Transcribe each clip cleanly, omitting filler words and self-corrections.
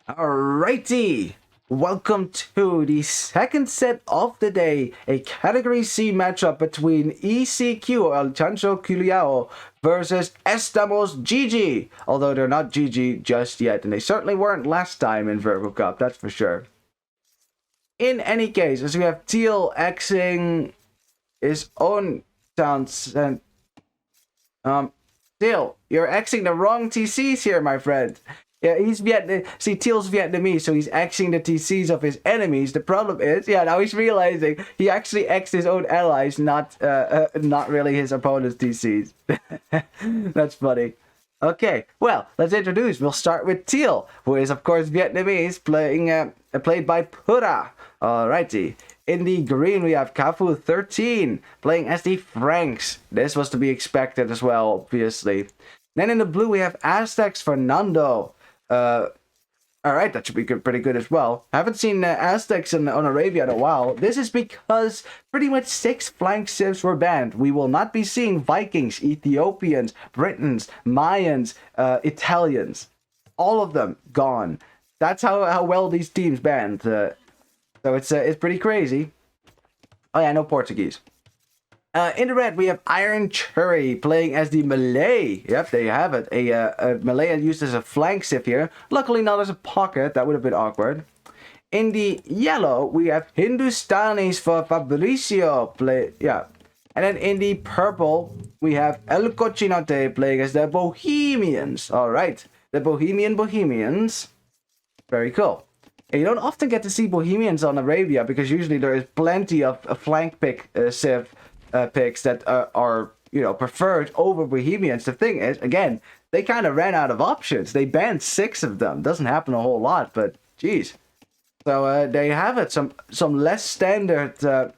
Alrighty, welcome to the second set of the day, a Category C matchup between ECQ and versus Estamos GG, although they're not GG just yet, and they certainly weren't last time in Virgo Cup, that's for sure. In any case, as we have Teal Xing his own sounds, and Teal, you're Xing the wrong TCs here, my friend. Yeah, he's Vietnamese. See, Teal's Vietnamese, so he's Xing the TCs of his enemies. The problem is, now he's realizing he actually X'd his own allies, not really his opponent's TCs. That's funny. Okay, well, let's introduce. We'll start with Teal, who is, of course, Vietnamese, played by Pura. Alrighty. In the green, we have Cafu 13, playing as the Franks. This was to be expected as well, obviously. Then in the blue, we have Aztecs Fernando. Alright, that should be pretty good as well. Haven't seen Aztecs on Arabia in a while. This is because pretty much 6 flank civs were banned. We will not be seeing Vikings, Ethiopians, Britons, Mayans, Italians. All of them gone. That's how well these teams banned. So it's pretty crazy. Oh yeah, no Portuguese. In the red, we have Iron Cherry playing as the Malay. Yep, there you have it. A Malay used as a flank civ here. Luckily not as a pocket. That would have been awkward. In the yellow, we have Hindustanis for Fabricio. And then in the purple, we have El Cochinote playing as the Bohemians. Alright, the Bohemians. Very cool. And you don't often get to see Bohemians on Arabia because usually there is plenty of flank pick civ picks that are preferred over Bohemians. The thing is, again, they kind of ran out of options. They banned 6 of them. Doesn't happen a whole lot, but geez. So there you have it. Some less standard. Looks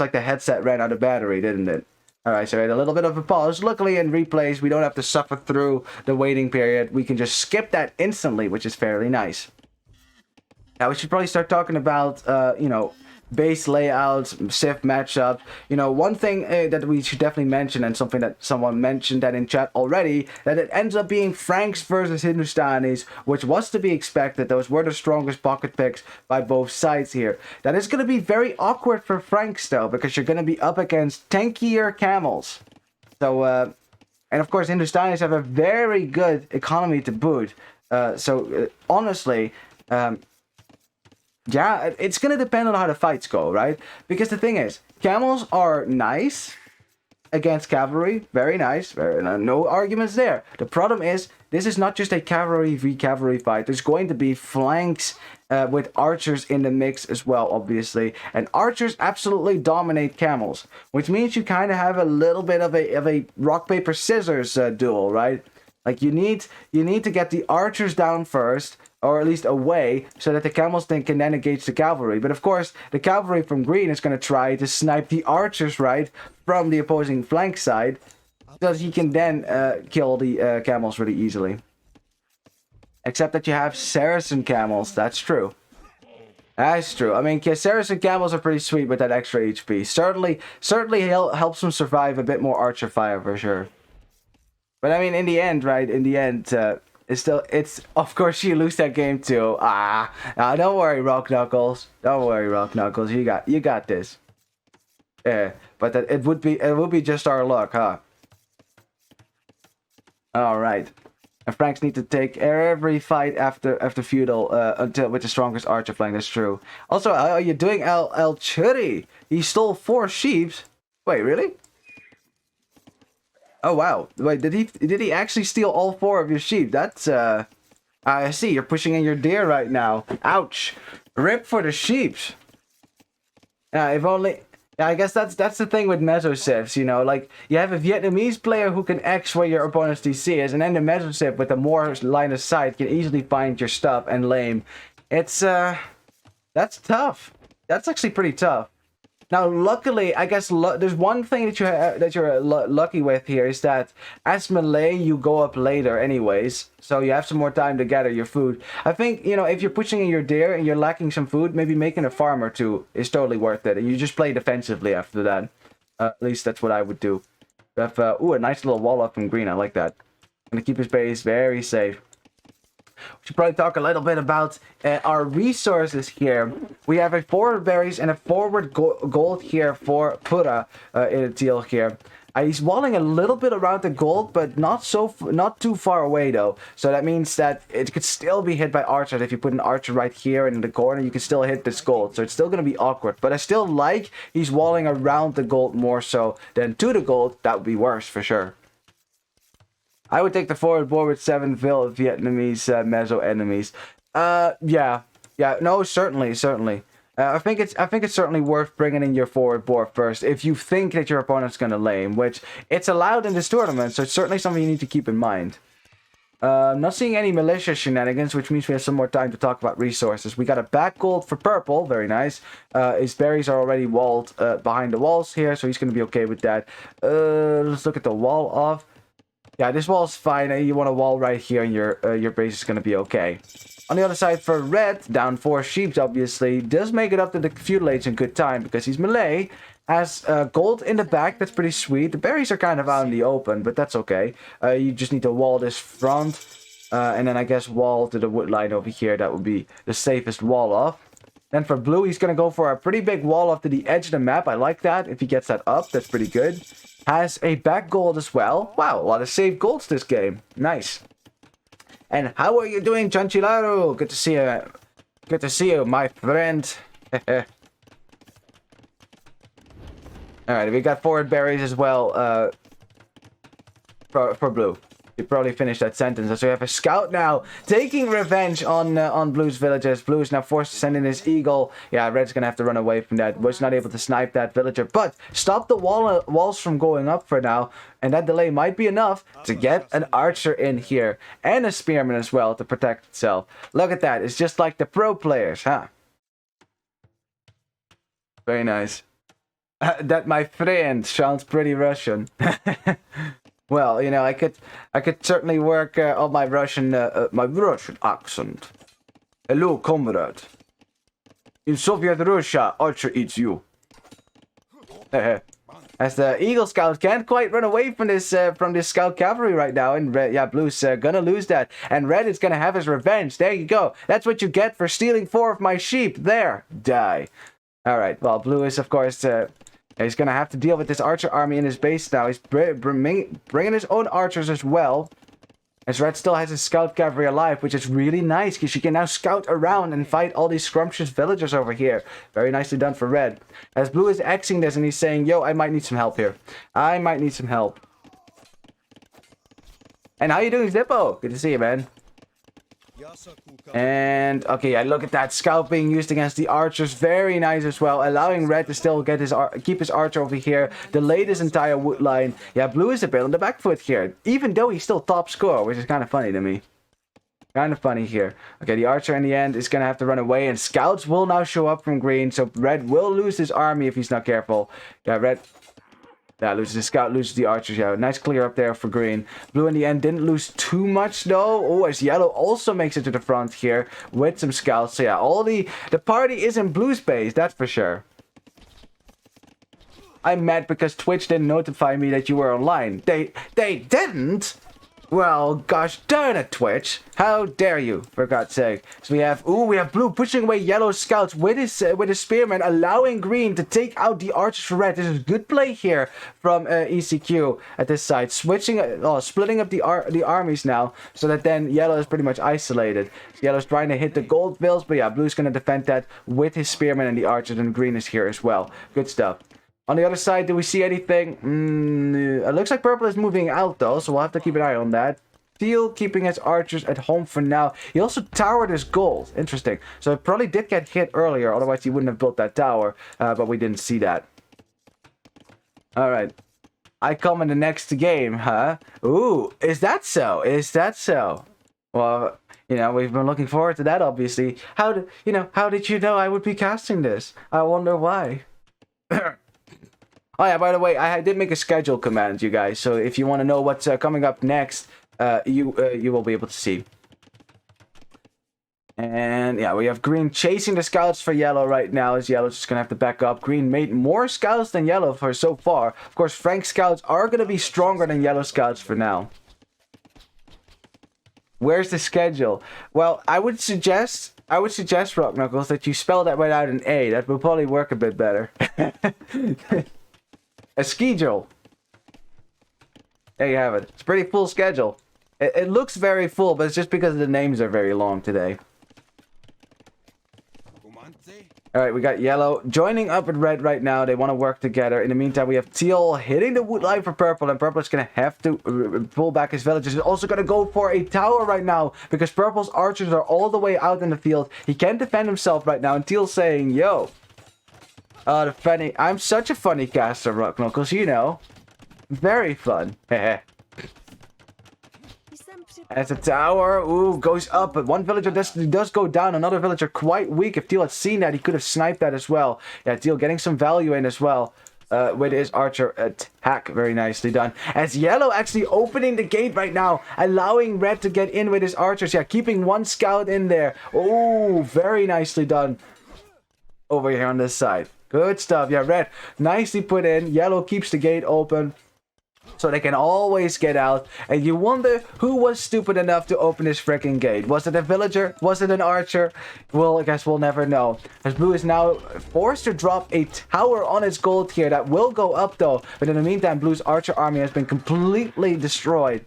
like the headset ran out of battery, didn't it? Alright, so we had a little bit of a pause. Luckily in replays, we don't have to suffer through the waiting period. We can just skip that instantly, which is fairly nice. Now we should probably start talking about, base layouts, civ matchups. One thing that we should definitely mention, and something that someone mentioned that in chat already, that it ends up being Franks versus Hindustanis, which was to be expected. Those were the strongest pocket picks by both sides here. That is going to be very awkward for Franks though, because you're going to be up against tankier camels. So, and of course Hindustanis have a very good economy to boot. Honestly, yeah, it's going to depend on how the fights go, right? Because the thing is, camels are nice against cavalry. Very nice. No arguments there. The problem is, this is not just a cavalry v cavalry fight. There's going to be flanks with archers in the mix as well, obviously. And archers absolutely dominate camels, which means you kind of have a little bit of a rock, paper, scissors duel, right? Like you need to get the archers down first, or at least away, so that the camels can then engage the cavalry. But of course, the cavalry from green is going to try to snipe the archers, right, from the opposing flank side, so that he can then kill the camels really easily. Except that you have Saracen camels, that's true. That's true. I mean, Saracen camels are pretty sweet with that extra HP. Certainly helps them survive a bit more archer fire for sure. But I mean, in the end, right, it's of course you lose that game too. Don't worry, Rock Knuckles. Don't worry, Rock Knuckles. You got this. Yeah, but it would be just our luck, huh? All right. And Franks need to take every fight after feudal until with the strongest archer flank. That's true. Also, how are you doing, El Churi? He stole 4 sheep. Wait, really? Oh wow! Wait, did he actually steal all 4 of your sheep? That's I see. You're pushing in your deer right now. Ouch! Rip for the sheep. If only. I guess that's the thing with mesocivs. Like you have a Vietnamese player who can X where your opponent's DC is, and then the mesociv with the more line of sight can easily find your stuff and lame. It's that's tough. That's actually pretty tough. Now, luckily, I guess there's one thing that you're lucky with here is that as Malay, you go up later anyways, so you have some more time to gather your food. I think, if you're pushing in your deer and you're lacking some food, maybe making a farm or 2 is totally worth it, and you just play defensively after that. At least that's what I would do. We have, a nice little wall up from green, I like that. Gonna keep his base very safe. should probably talk a little bit about our resources here. We have a forward berries and a forward gold here for Pura in a deal here. He's walling a little bit around the gold, but not too far away though. So that means that it could still be hit by archers. If you put an archer right here in the corner, you can still hit this gold. So it's still going to be awkward. But I still like he's walling around the gold more so than to the gold. That would be worse for sure. I would take the forward board with 7 Vietnamese meso enemies. Yeah, no, certainly. I think it's certainly worth bringing in your forward board first if you think that your opponent's gonna lane, which it's allowed in this tournament, so it's certainly something you need to keep in mind. Not seeing any militia shenanigans, which means we have some more time to talk about resources. We got a back gold for purple, very nice. His berries are already walled behind the walls here, so he's gonna be okay with that. Let's look at the wall off. Yeah, this wall's fine. You want a wall right here, and your base is gonna be okay. On the other side for red, down 4 sheep obviously, does make it up to the feudal age in good time because he's melee. Has gold in the back, that's pretty sweet. The berries are kind of out in the open, but that's okay. You just need to wall this front. And then I guess wall to the wood line over here. That would be the safest wall off. Then for blue, he's going to go for a pretty big wall off to the edge of the map. I like that. If he gets that up, that's pretty good. Has a back gold as well. Wow, a lot of safe golds this game. Nice. And how are you doing, Chanchilaro? Good to see you. Good to see you, my friend. Alright, we got forward berries as well for blue. You probably finished that sentence. So we have a scout now taking revenge on blue's villagers. Blue is now forced to send in his eagle. Yeah, red's gonna have to run away from that. Was not able to snipe that villager, but stop the walls from going up for now. And that delay might be enough to get an archer in here and a spearman as well to protect itself. Look at that. It's just like the pro players, huh? Very nice. That, my friend, sounds pretty Russian. Well, you know, I could certainly work on my Russian accent. Hello, comrade. In Soviet Russia, archer eats you. As the Eagle Scout can't quite run away from this Scout Cavalry right now, and red, yeah, blue's gonna lose that, and red is gonna have his revenge. There you go. That's what you get for stealing 4 of my sheep. There, die. All right. Well, blue is of course. He's going to have to deal with this archer army in his base now. He's bringing his own archers as well. As red still has his scout cavalry alive, which is really nice because you can now scout around and fight all these scrumptious villagers over here. Very nicely done for red. As blue is Xing this and he's saying, yo, I might need some help here. I might need some help. And how you doing, Zippo? Good to see you, man. And okay, yeah, look at that scout being used against the archers. Very nice as well, allowing red to still get his keep his archer over here, delay this entire wood line. Yeah, blue is a bit on the back foot here, even though he's still top score, which is kind of funny to me. Kind of funny here. Okay, the archer in the end is gonna have to run away, and scouts will now show up from green, so red will lose his army if he's not careful. Yeah, red. Yeah, loses the scout, loses the archers. Yeah, nice clear up there for green. Blue in the end didn't lose too much though. Oh, as yellow also makes it to the front here with some scouts. So yeah, all the party is in blue space, that's for sure. I'm mad because Twitch didn't notify me that you were online. They didn't? Well, gosh darn it, Twitch. How dare you, for God's sake. So we have blue pushing away yellow scouts with his spearman, allowing green to take out the archers for red. This is good play here from ECQ at this side. Splitting up the armies now, so that then yellow is pretty much isolated. So yellow's trying to hit the gold bills, but yeah, blue's going to defend that with his spearman and the archers, and green is here as well. Good stuff. On the other side, do we see anything? It looks like purple is moving out though, so we'll have to keep an eye on that. Teal keeping his archers at home for now. He also towered his gold. Interesting. So it probably did get hit earlier, otherwise he wouldn't have built that tower, but we didn't see that. Alright. I come in the next game, huh? Ooh, is that so? Is that so? Well, you know, we've been looking forward to that, obviously. How did you know I would be casting this? I wonder why. Oh yeah, by the way, I did make a schedule command, you guys. So if you want to know what's coming up next, you will be able to see. And yeah, we have green chasing the scouts for yellow right now, as yellow's just gonna have to back up. Green made more scouts than yellow for so far. Of course, Frank scouts are gonna be stronger than yellow scouts for now. Where's the schedule? Well, I would suggest, Rock Knuckles, that you spell that right out in A. That will probably work a bit better. A schedule. There you have it. It's a pretty full schedule. It looks very full, but it's just because the names are very long today. Alright, we got Yellow joining up with Red right now. They want to work together. In the meantime, we have Teal hitting the wood line for Purple. And Purple is going to have to pull back his villagers. He's also going to go for a tower right now. Because Purple's archers are all the way out in the field. He can't defend himself right now. And Teal's saying, yo. The funny. I'm such a funny caster, Rock Knuckles, you know. Very fun. As a tower, ooh, goes up, but one villager does go down. Another villager quite weak. If Teal had seen that, he could have sniped that as well. Yeah, Teal getting some value in as well with his archer attack. Very nicely done. As Yellow actually opening the gate right now, allowing Red to get in with his archers. Yeah, keeping one scout in there. Oh, very nicely done over here on this side. Good stuff. Yeah, Red nicely put in. Yellow keeps the gate open, so they can always get out. And you wonder who was stupid enough to open this freaking gate. Was it a villager? Was it an archer? Well, I guess we'll never know. As Blue is now forced to drop a tower on its gold here. That will go up though. But in the meantime, Blue's archer army has been completely destroyed.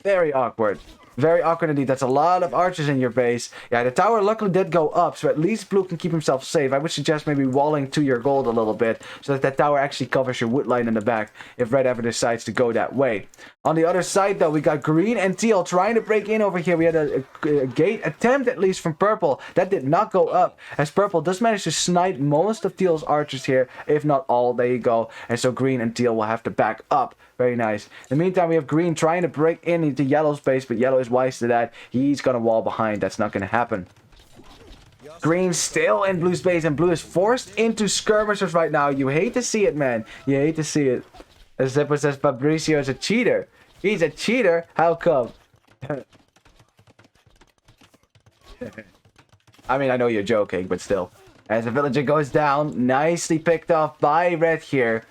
Very awkward. Very awkward indeed. That's a lot of archers in your base. Yeah, the tower luckily did go up, so at least Blue can keep himself safe. I would suggest maybe walling to your gold a little bit, so that tower actually covers your wood line in the back, if Red ever decides to go that way. On the other side, though, we got Green and Teal trying to break in over here. We had a gate attempt, at least, from Purple. That did not go up, as Purple does manage to snipe most of Teal's archers here, if not all. There you go. And so Green and Teal will have to back up. Very nice. In the meantime, we have Green trying to break into Yellow's base, but Yellow is wise to that. He's gonna wall behind. That's not gonna happen. Green still in Blue's base, and Blue is forced into skirmishers right now. You hate to see it, man. You hate to see it. As Zipper says, Fabricio is a cheater. He's a cheater? How come? I mean, I know you're joking, but still. As the villager goes down, nicely picked off by Red here.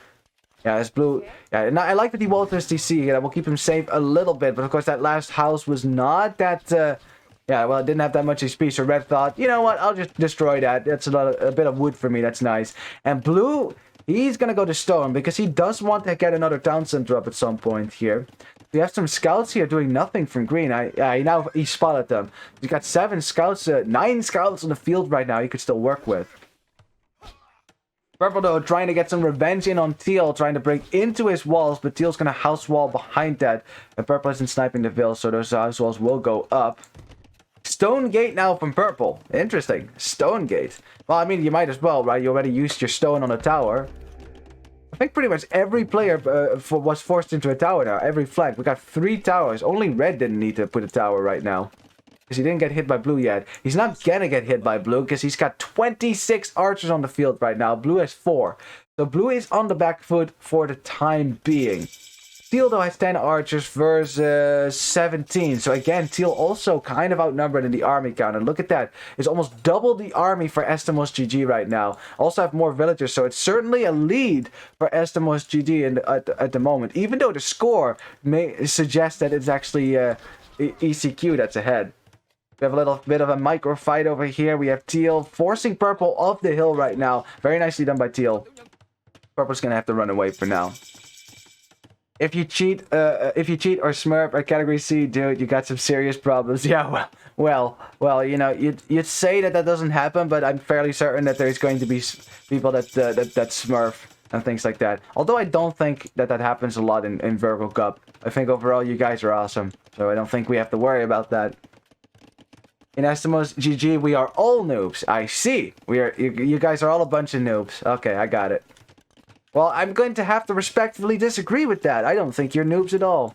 Yeah, it's Blue. Yeah, and I like that he walled his TC. Yeah, that will keep him safe a little bit. But of course, that last house was not that. Yeah, well, it didn't have that much HP. So Red thought, you know what? I'll just destroy that. That's a bit of wood for me. That's nice. And Blue, he's gonna go to stone because he does want to get another town center up at some point here. We have some scouts here doing nothing from Green. He spotted them. He's got 7 scouts, 9 scouts on the field right now. He could still work with. Purple, though, trying to get some revenge in on Teal, trying to break into his walls, but Teal's going to house wall behind that. And Purple isn't sniping the Ville, so those house walls will go up. Stone gate now from Purple. Interesting. Stone gate. Well, I mean, you might as well, right? You already used your stone on a tower. I think pretty much every player was forced into a tower now. Every flank. We got 3 towers. Only Red didn't need to put a tower right now, because he didn't get hit by Blue yet. He's not gonna get hit by Blue because he's got 26 archers on the field right now. Blue has 4. So Blue is on the back foot for the time being. Teal, though, has 10 archers versus 17. So again, Teal also kind of outnumbered in the army count. And look at that. It's almost double the army for Estamos GG right now. Also have more villagers. So it's certainly a lead for Estamos GG at the moment. Even though the score may suggest that it's actually ECQ that's ahead. We have a little bit of a micro fight over here. We have Teal forcing Purple off the hill right now. Very nicely done by Teal. Purple's gonna have to run away for now. If you cheat or smurf at category C, dude, you got some serious problems. Yeah, well, you know, you'd say that doesn't happen, but I'm fairly certain that there's going to be people that smurf and things like that. Although I don't think that happens a lot in Virgo Cup. I think overall you guys are awesome, so I don't think we have to worry about that. In Estamos GG, we are all noobs. I see. You guys are all a bunch of noobs. Okay, I got it. Well, I'm going to have to respectfully disagree with that. I don't think you're noobs at all.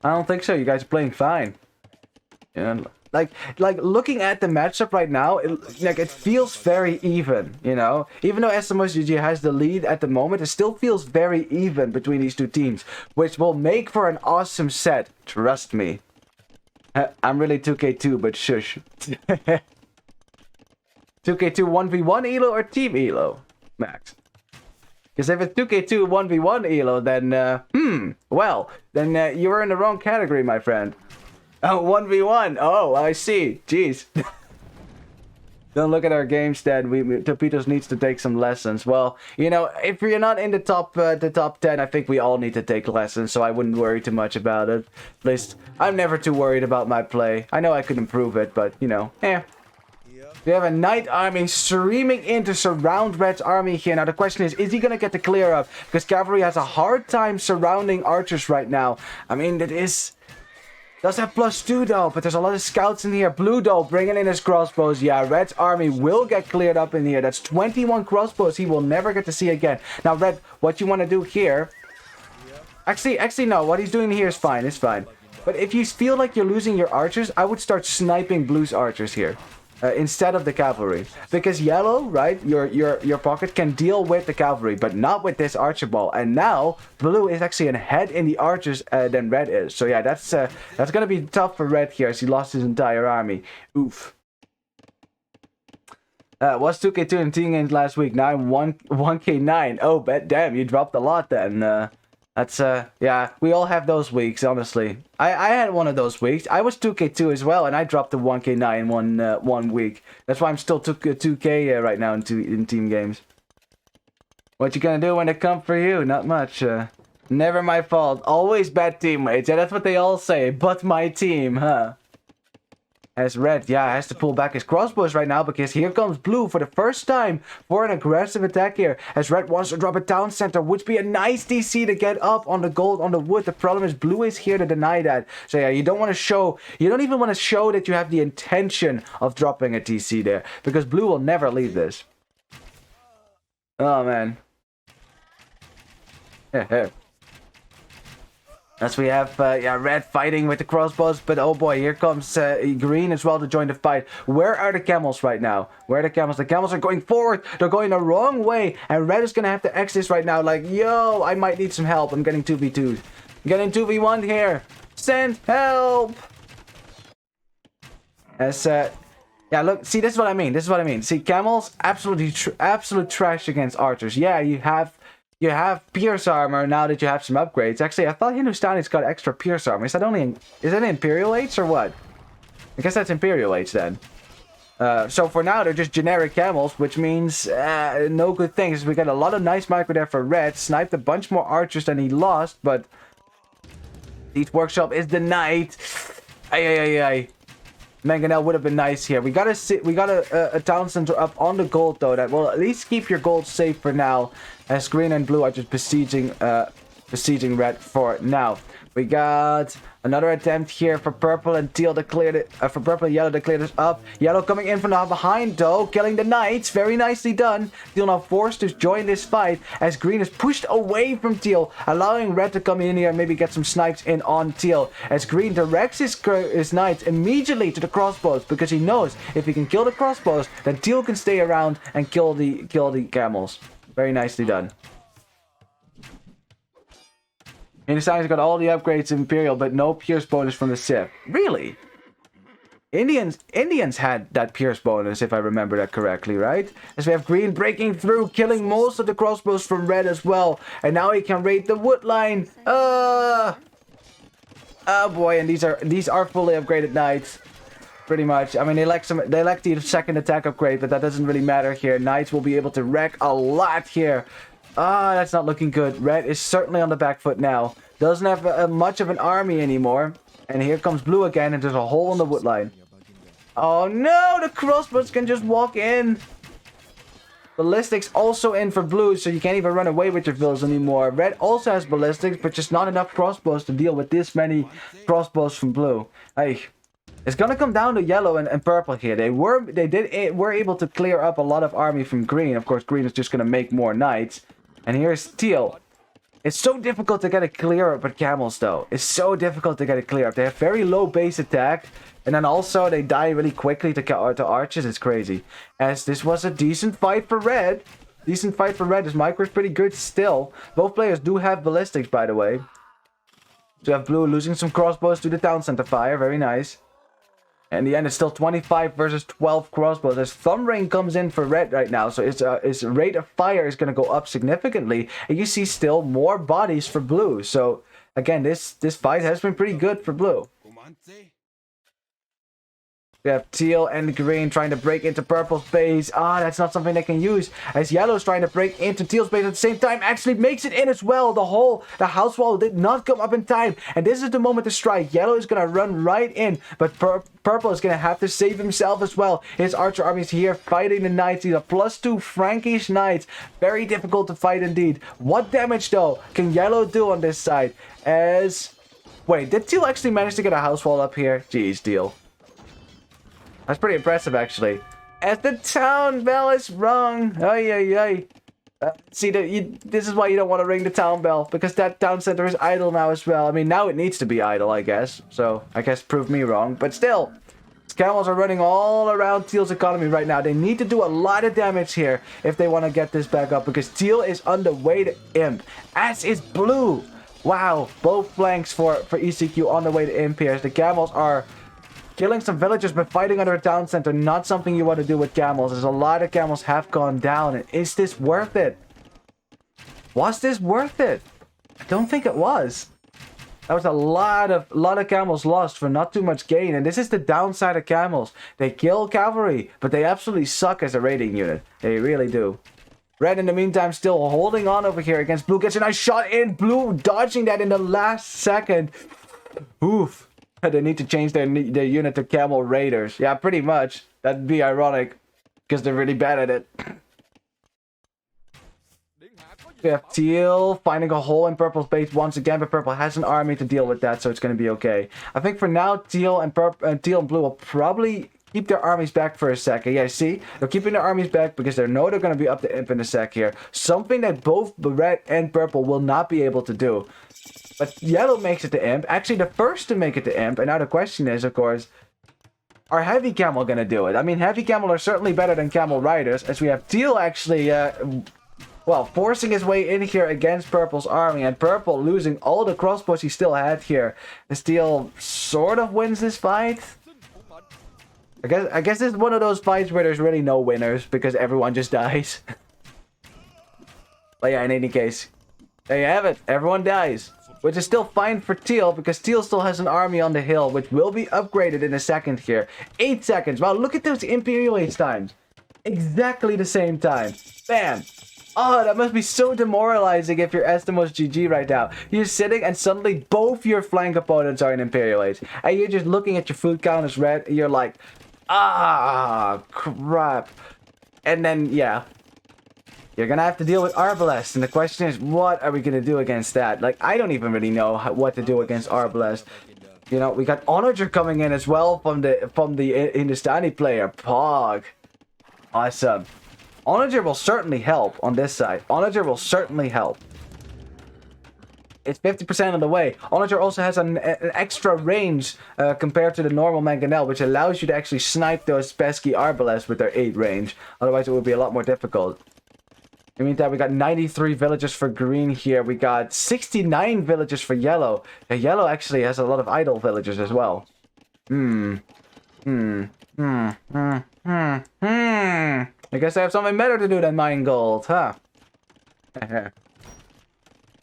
I don't think so. You guys are playing fine. And like looking at the matchup right now, it feels very even, you know? Even though Estamos GG has the lead at the moment, it still feels very even between these two teams, which will make for an awesome set. Trust me. I'm really 2K2, but shush. 2K2 1v1 Elo or Team Elo, Max? Because if it's 2K2 1v1 Elo, then, well, then you were in the wrong category, my friend. Oh, 1v1. Oh, I see. Jeez. Don't look at our game stat. Torpedoes needs to take some lessons. Well, you know, if you're not in the top 10, I think we all need to take lessons, so I wouldn't worry too much about it. At least, I'm never too worried about my play. I know I could improve it, but, you know, We have a Knight army streaming in to surround Red's army here. Now, the question is he going to get the clear up? Because Cavalry has a hard time surrounding archers right now. I mean, does have +2 though, but there's a lot of scouts in here. Blue though, bringing in his crossbows. Yeah, Red's army will get cleared up in here. That's 21 crossbows he will never get to see again. Now, Red, what you want to do here... Actually, no. What he's doing here is fine. It's fine. But if you feel like you're losing your archers, I would start sniping Blue's archers here. Instead of the cavalry, because yellow, right, your pocket can deal with the cavalry, but not with this archer ball. And now blue is actually ahead in the archers than red is. So yeah, that's gonna be tough for red here, as he lost his entire army. Oof. Was 2K2 in team games last week. Now I'm 1K9. Oh, but damn, you dropped a lot then. That's, yeah, we all have those weeks, honestly. I had one of those weeks. I was 2K2 as well, and I dropped to 1K9 in one week. That's why I'm still 2K right now in team games. What you gonna do when they come for you? Not much. Never my fault. Always bad teammates. Yeah, that's what they all say. But my team, huh? As red, yeah, has to pull back his crossbows right now, because here comes blue for the first time for an aggressive attack here. As red wants to drop a town center, would be a nice DC to get up on the gold, on the wood. The problem is blue is here to deny that. So yeah, you don't even want to show that you have the intention of dropping a TC there, because blue will never leave this. Oh man. As we have, yeah, red fighting with the crossbows, but oh boy, here comes green as well to join the fight. Where are the camels right now? Where are the camels? The camels are going forward. They're going the wrong way, and red is going to have to exit this right now. Like, yo, I might need some help. I'm getting 2v2. I'm getting 2v1 here. Send help! As, yeah, look, see, this is what I mean. This is what I mean. See, camels, absolute trash against archers. Yeah, you have pierce armor now that you have some upgrades. Actually, I thought Hindustani's got extra pierce armor. Is that Imperial Age or what? I guess that's Imperial Age then. So for now, they're just generic camels, which means no good things. We got a lot of nice micro there for red. Sniped a bunch more archers than he lost, but Each workshop is denied. Ay. Mangonel would have been nice here. We got a town center up on the gold though. That will at least keep your gold safe for now. As green and blue are just besieging red for now. We got another attempt here for purple and teal to clear it. For purple and yellow to clear this up. Yellow coming in from behind though, killing the knights. Very nicely done. Teal now forced to join this fight as green is pushed away from teal, allowing red to come in here and maybe get some snipes in on teal. As green directs his knights immediately to the crossbows because he knows if he can kill the crossbows, then teal can stay around and kill the camels. Very nicely done. Hindustani's got all the upgrades in Imperial, but no Pierce bonus from the Sith. Really? Indians had that Pierce bonus, if I remember that correctly, right? As we have green breaking through, killing most of the crossbows from red as well. And now he can raid the wood line. Oh boy, and these are fully upgraded knights. Pretty much. I mean, they lack the second attack upgrade, but that doesn't really matter here. Knights will be able to wreck a lot here. That's not looking good. Red is certainly on the back foot now. Doesn't have much of an army anymore. And here comes blue again, and there's a hole in the wood line. Oh no, the crossbows can just walk in. Ballistics also in for blue, so you can't even run away with your vills anymore. Red also has ballistics, but just not enough crossbows to deal with this many crossbows from blue. Hey. It's gonna come down to yellow and purple here. They were able to clear up a lot of army from green. Of course, green is just gonna make more knights. And here's teal. It's so difficult to get a clear up with camels, though. It's so difficult to get a clear up. They have very low base attack, and then also they die really quickly to archers. It's crazy. As this was a decent fight for red. Decent fight for red. This micro is pretty good still. Both players do have ballistics, by the way. So you have blue losing some crossbows to the town center fire. Very nice. In the end, it's still 25 versus 12 crossbows. As Thumb Rain comes in for red right now, so its rate of fire is going to go up significantly. And you see still more bodies for blue. So, again, this fight has been pretty good for blue. We have teal and green trying to break into purple's base. Ah, that's not something they can use. As yellow's trying to break into teal's base at the same time, actually makes it in as well. The house wall did not come up in time. And this is the moment to strike. Yellow is going to run right in, but purple is going to have to save himself as well. His archer army is here fighting the knights. These are +2 Frankish knights. Very difficult to fight indeed. What damage though can yellow do on this side? As... Wait, did teal actually manage to get a house wall up here? Jeez, teal. That's pretty impressive, actually. As the town bell is rung. Ay, ay, ay. See, this is why you don't want to ring the town bell. Because that town center is idle now as well. I mean, now it needs to be idle, I guess. So, I guess prove me wrong. But still, camels are running all around teal's economy right now. They need to do a lot of damage here if they want to get this back up. Because teal is on the way to imp. As is blue. Wow, both flanks for ECQ on the way to imp here. As the camels are... killing some villagers but fighting under a town center, not something you want to do with camels. There's a lot of camels have gone down. And is this worth it? Was this worth it? I don't think it was. That was a lot of camels lost for not too much gain. And this is the downside of camels. They kill cavalry, but they absolutely suck as a raiding unit. They really do. Red, in the meantime, still holding on over here against blue. Gets a nice shot in. Blue dodging that in the last second. Oof. They need to change their unit to camel raiders. Yeah, pretty much. That'd be ironic. Because they're really bad at it. We have teal finding a hole in purple's base once again. But purple has an army to deal with that. So it's going to be okay. I think for now, teal and blue will probably keep their armies back for a second. Yeah, see? They're keeping their armies back because they know they're going to be up to imp in a sec here. Something that both red and purple will not be able to do. But yellow makes it to imp. Actually, the first to make it to imp. And now the question is, of course, are heavy camel going to do it? I mean, heavy camel are certainly better than camel riders. As we have teal actually, well, forcing his way in here against purple's army. And purple losing all the crossbows he still had here. As teal sort of wins this fight. I guess this is one of those fights where there's really no winners. Because everyone just dies. But yeah, in any case. There you have it. Everyone dies. Which is still fine for teal, because teal still has an army on the hill, which will be upgraded in a second here. 8 seconds. Wow, look at those Imperial Age times. Exactly the same time. Bam. Oh, that must be so demoralizing if you're Estamos GG right now. You're sitting and suddenly both your flank opponents are in Imperial Age. And you're just looking at your food count as red, and you're like, ah, crap. And then, yeah. You're gonna have to deal with Arbalest, and the question is, what are we gonna do against that? Like, I don't even really know what to do against Arbalest. You know, we got Onager coming in as well from the Hindustani player, Pog. Awesome. Onager will certainly help on this side. Onager will certainly help. It's 50% of the way. Onager also has an extra range compared to the normal Mangonel, which allows you to actually snipe those pesky Arbalest with their 8 range. Otherwise, it would be a lot more difficult. In the meantime, we got 93 villagers for green here. We got 69 villagers for yellow. Yeah, yellow actually has a lot of idle villagers as well. I guess I have something better to do than mine gold, huh?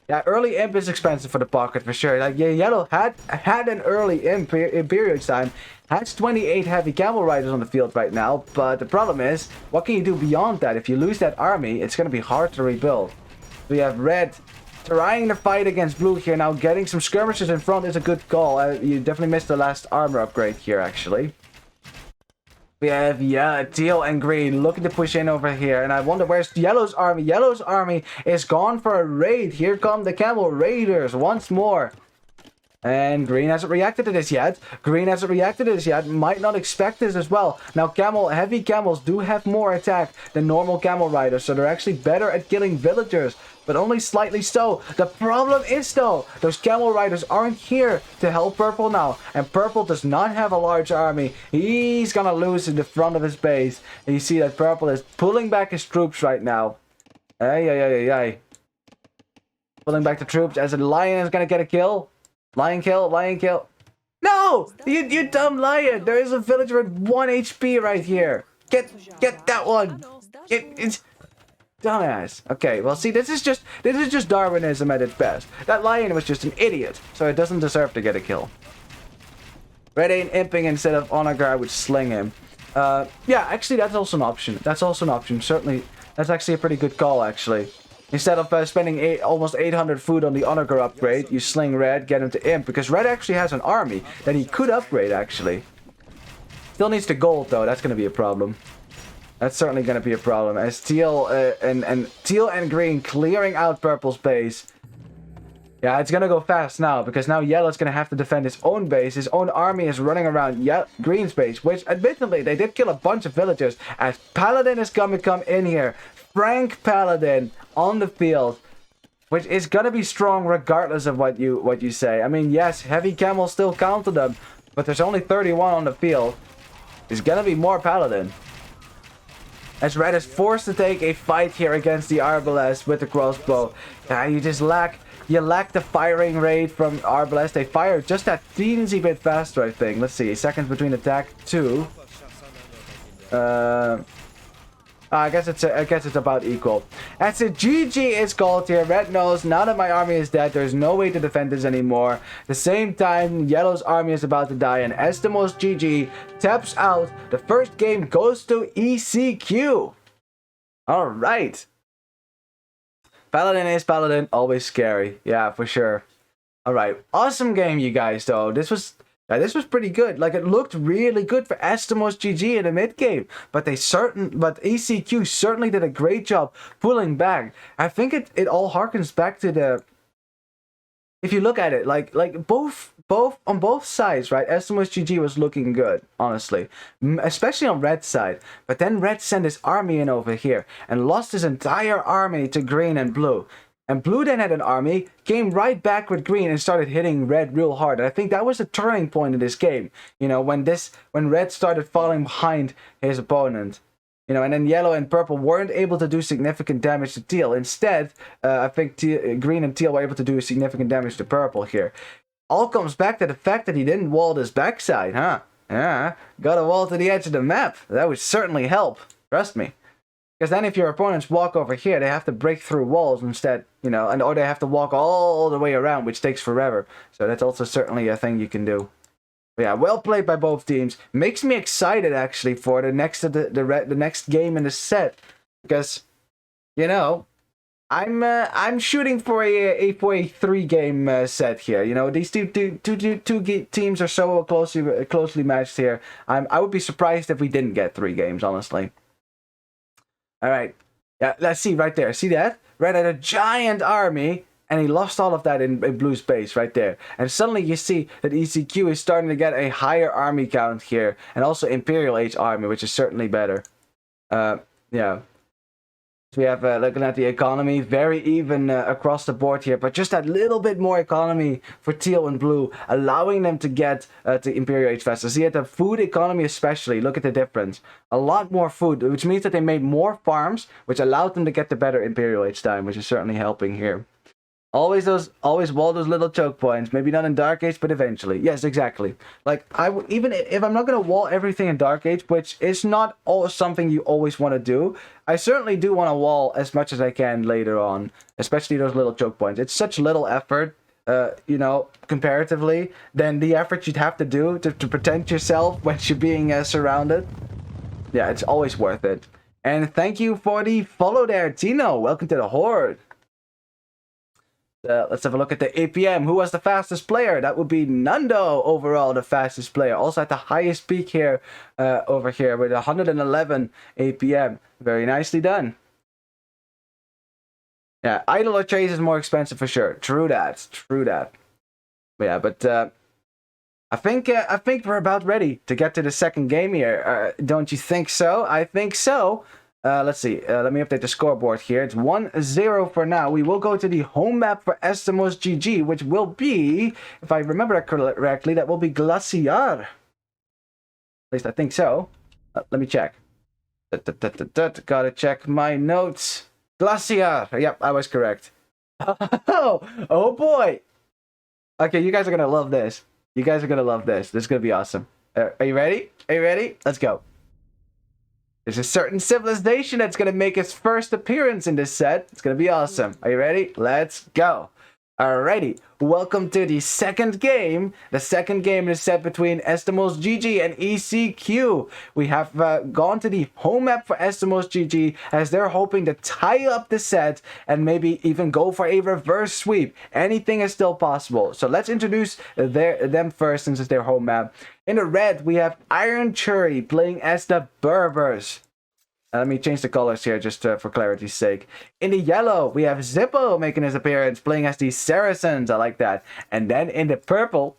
Yeah, early imp is expensive for the pocket for sure. Like, yeah, yellow had an early Imperial time. Has 28 heavy camel riders on the field right now, but the problem is, what can you do beyond that? If you lose that army, it's going to be hard to rebuild. We have red trying to fight against blue here. Now, getting some skirmishes in front is a good call. You definitely missed the last armor upgrade here, actually. We have, yeah, teal and green looking to push in over here. And I wonder, where's yellow's army? Yellow's army is gone for a raid. Here come the camel raiders once more. And green hasn't reacted to this yet. Green hasn't reacted to this yet. Might not expect this as well. Now, heavy camels do have more attack than normal camel riders. So they're actually better at killing villagers. But only slightly so. The problem is, though, those camel riders aren't here to help purple now. And purple does not have a large army. He's gonna lose in the front of his base. And you see that purple is pulling back his troops right now. Ay. Pulling back the troops as a lion is gonna get a kill. Lion kill. No! You dumb lion! There is a villager at 1 HP right here. Get that one. It's dumbass. Okay, well, see, this is just Darwinism at its best. That lion was just an idiot, so it doesn't deserve to get a kill. Red ain't imping instead of honor guard, which sling him. Yeah, actually, that's also an option. That's also an option. Certainly, that's actually a pretty good call, actually. Instead of spending almost 800 food on the honor guard upgrade, you sling red, get him to imp, because red actually has an army that he could upgrade, actually. Still needs the gold, though. That's going to be a problem. That's certainly going to be a problem. As teal and green clearing out purple's base. Yeah, it's going to go fast now, because now yellow's going to have to defend his own base. His own army is running around green's base, which, admittedly, they did kill a bunch of villagers. As Paladin is going to come in here. Frank Paladin on the field, which is going to be strong regardless of what you say. I mean, yes, heavy camel still counted them, but there's only 31 on the field. There's going to be more Paladin. As red is forced to take a fight here against the Arbalest with the crossbow. You just lack the firing rate from Arbalest. They fire just that teensy bit faster, I think. Let's see, seconds between attack 2. I guess it's about equal. As a GG is called here. Red knows now that my army is dead, there's no way to defend this anymore. At the same time, yellow's army is about to die, and Estamos GG taps out. The first game goes to ECQ. All right. Paladin is Paladin, always scary. Yeah, for sure. All right, awesome game, you guys. Though this was pretty good. Like, it looked really good for Estamos GG in the mid game, but ECQ certainly did a great job pulling back. I think it all harkens back to the. If you look at it, like both on both sides, right? Estamos GG was looking good, honestly, especially on red side. But then red sent his army in over here and lost his entire army to green and blue. And blue then had an army, came right back with green and started hitting red real hard. And I think that was a turning point in this game. You know, when red started falling behind his opponent. You know, and then yellow and purple weren't able to do significant damage to teal. Instead, I think green and teal were able to do significant damage to purple here. All comes back to the fact that he didn't wall his backside, huh? Yeah, got a wall to the edge of the map. That would certainly help. Trust me. Because then if your opponents walk over here, they have to break through walls instead, you know, or they have to walk all the way around, which takes forever. So that's also certainly a thing you can do. But yeah, well played by both teams. Makes me excited, actually, for the next game in the set. Because, you know, I'm shooting for a 3-game set here. You know, these two teams are so closely matched here. I would be surprised if we didn't get 3 games, honestly. All right, yeah, let's see right there. See that? Red had a giant army, and he lost all of that in blue's base right there. And suddenly you see that ECQ is starting to get a higher army count here, and also Imperial Age army, which is certainly better. Yeah. So we have, looking at the economy, very even across the board here, but just that little bit more economy for teal and blue, allowing them to get to Imperial Age faster. See, at the food economy especially, look at the difference. A lot more food, which means that they made more farms, which allowed them to get the better Imperial Age time, which is certainly helping here. Always wall those little choke points. Maybe not in Dark Age, but eventually. Yes, exactly. Like, even if I'm not going to wall everything in Dark Age, which is not always something you always want to do, I certainly do want to wall as much as I can later on, especially those little choke points. It's such little effort, you know, comparatively, than the effort you'd have to do to protect yourself when you're being surrounded. Yeah, it's always worth it. And thank you for the follow there, Tino. Welcome to the Horde. Let's have a look at the APM. Who was the fastest player? That would be Nando overall, the fastest player. Also at the highest peak here, over here with 111 APM. Very nicely done. Yeah, idle or chase is more expensive for sure. True that. True that. Yeah, but I think we're about ready to get to the second game here. Don't you think so? I think so. Let's see. Let me update the scoreboard here. It's 1-0 for now. We will go to the home map for Estamos GG, which will be, if I remember that correctly, that will be Glacier. At least I think so. Let me check. Gotta check my notes. Glacier. Yep, I was correct. Oh boy. Okay, you guys are gonna love this. You guys are gonna love this. This is gonna be awesome. Are you ready? Are you ready? Let's go. There's a certain civilization that's going to make its first appearance in this set. It's going to be awesome. Are you ready? Let's go. Alrighty, welcome to the second game. The second game is set between Estamos GG and ECQ. We have gone to the home map for Estamos GG as they're hoping to tie up the set and maybe even go for a reverse sweep. Anything is still possible. So let's introduce them first since it's their home map. In the red, we have Iron Cherry playing as the Berbers. Let me change the colors here just for clarity's sake. In the yellow, we have Zippo making his appearance, playing as the Saracens. I like that. And then in the purple,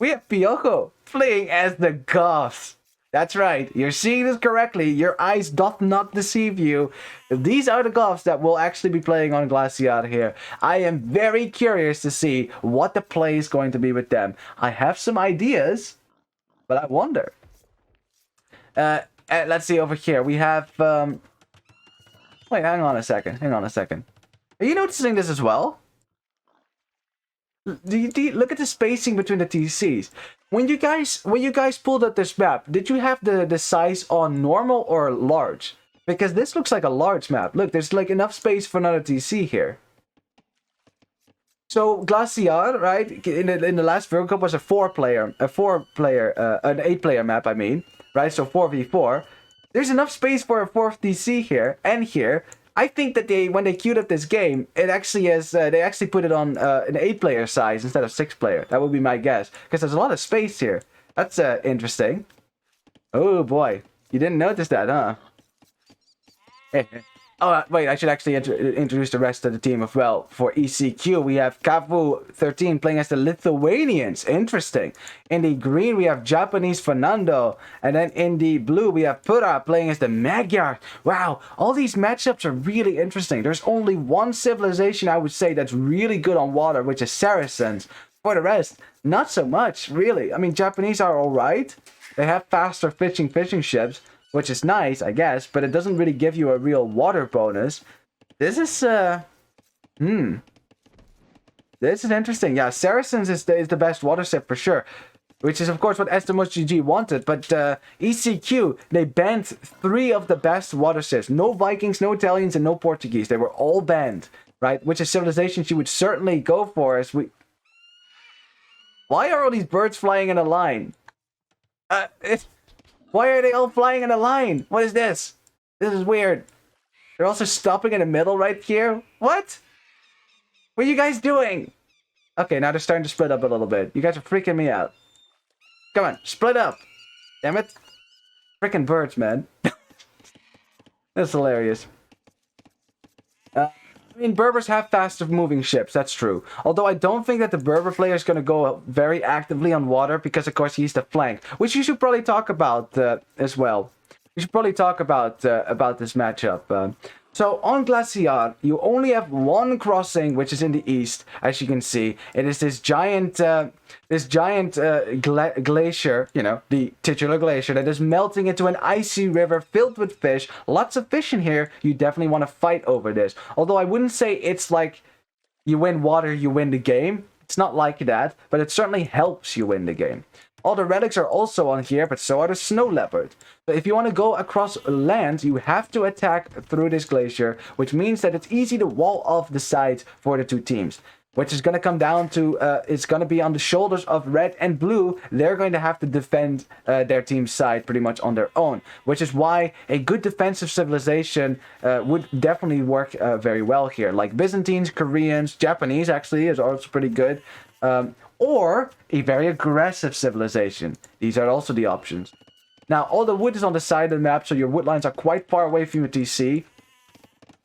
we have Piojo playing as the Goths. That's right. You're seeing this correctly. Your eyes doth not deceive you. These are the Goths that will actually be playing on Glacier here. I am very curious to see what the play is going to be with them. I have some ideas, but I wonder. Let's see over here. We have... Wait, hang on a second. Are you noticing this as well? Do you look at the spacing between the TCs. When you guys pulled up this map, did you have the size on normal or large? Because this looks like a large map. Look, there's like enough space for another TC here. So Glacier, right? In the last Virgo Cup was an 8-player map. I mean, right? So 4v4. There's enough space for a 4th TC here and here. I think that when they queued up this game, it actually is they actually put it on an 8-player size instead of 6-player. That would be my guess because there's a lot of space here. That's interesting. Oh boy, you didn't notice that, huh? Oh, wait, I should actually introduce the rest of the team as well. For ECQ, we have Cavu 13 playing as the Lithuanians. Interesting. In the green, we have Japanese Fernando. And then in the blue, we have Pura playing as the Magyar. Wow, all these matchups are really interesting. There's only one civilization, I would say, that's really good on water, which is Saracens. For the rest, not so much, really. I mean, Japanese are alright. They have faster fishing ships, which is nice, I guess, but it doesn't really give you a real water bonus. This is, This is interesting. Yeah, Saracens is the best water ship for sure. Which is, of course, what Estamos GG wanted. But ECQ, they banned 3 of the best water ships. No Vikings, no Italians, and no Portuguese. They were all banned, right? Which is civilizations you would certainly go for as we... Why are all these birds flying in a line? Why are they all flying in a line? What is this? This is weird. They're also stopping in the middle right here. What? What are you guys doing? Okay, now they're starting to split up a little bit. You guys are freaking me out. Come on, split up. Damn it. Freaking birds, man. That's hilarious. I mean, Berbers have faster moving ships, that's true. Although I don't think that the Berber player is going to go very actively on water because, of course, he's the flank. Which you should probably talk about as well. We should probably talk about this matchup. So on Glacier, you only have one crossing, which is in the east, as you can see. It is this giant glacier, you know, the titular glacier that is melting into an icy river filled with fish. Lots of fish in here. You definitely want to fight over this. Although I wouldn't say it's like you win water, you win the game. It's not like that, but it certainly helps you win the game. All the relics are also on here, but so are the snow leopard. So if you want to go across land, you have to attack through this glacier, which means that it's easy to wall off the sides for the 2 teams. Which is going to come down to, it's going to be on the shoulders of red and blue. They're going to have to defend their team's side pretty much on their own. Which is why a good defensive civilization would definitely work very well here. Like Byzantines, Koreans, Japanese actually is also pretty good. Or a very aggressive civilization. These are also the options. Now, all the wood is on the side of the map, so your wood lines are quite far away from your TC.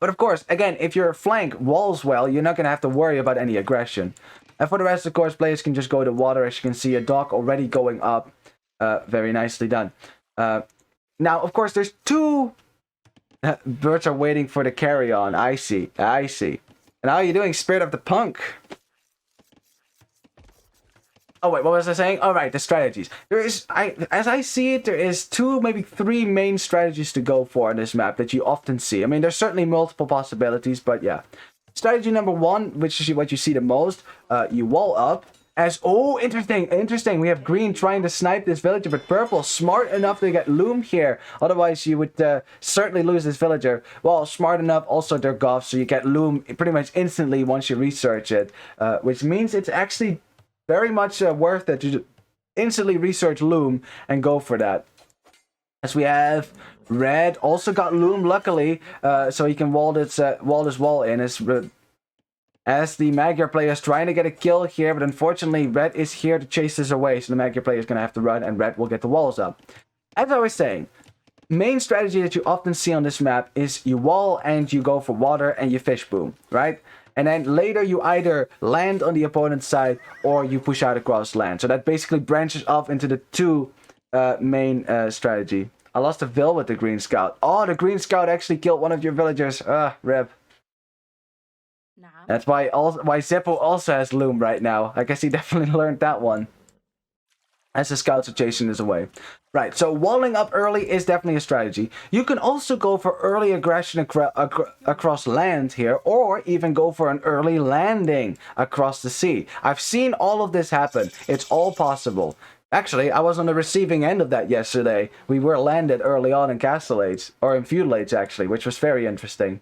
But of course, again, if your flank walls well, you're not going to have to worry about any aggression. And for the rest, of course, players can just go to water. As you can see, a dock already going up. Very nicely done. Now, of course, there's 2... birds are waiting for the carry-on. I see. And how are you doing, Spirit of the Punk? Oh wait, what was I saying? All right, the strategies. As I see it, there is 2, maybe 3 main strategies to go for in this map that you often see. I mean, there's certainly multiple possibilities, but yeah. Strategy number 1, which is what you see the most, you wall up. As, oh, interesting. We have green trying to snipe this villager, but purple smart enough to get loom here. Otherwise, you would certainly lose this villager. Well, smart enough, also they're goth, so you get loom pretty much instantly once you research it. Which means it's actually very much worth it to instantly research loom and go for that. As we have red also got loom, luckily, so he can wall this wall in. As the Magyar player is trying to get a kill here, but unfortunately red is here to chase this away, so the Magyar player is going to have to run and red will get the walls up. As I was saying, main strategy that you often see on this map is you wall and you go for water and you fish boom, right? And then later you either land on the opponent's side or you push out across land. So that basically branches off into the two main strategy. I lost a Vil with the green scout. Oh, the green scout actually killed one of your villagers. Rip. That's why Zippo also has loom right now. I guess he definitely learned that one. As the scouts are chasing this away. Right, so walling up early is definitely a strategy. You can also go for early aggression across land here, or even go for an early landing across the sea. I've seen all of this happen. It's all possible. Actually, I was on the receiving end of that yesterday. We were landed early on in Castle Age, or in Feudal Age actually, which was very interesting.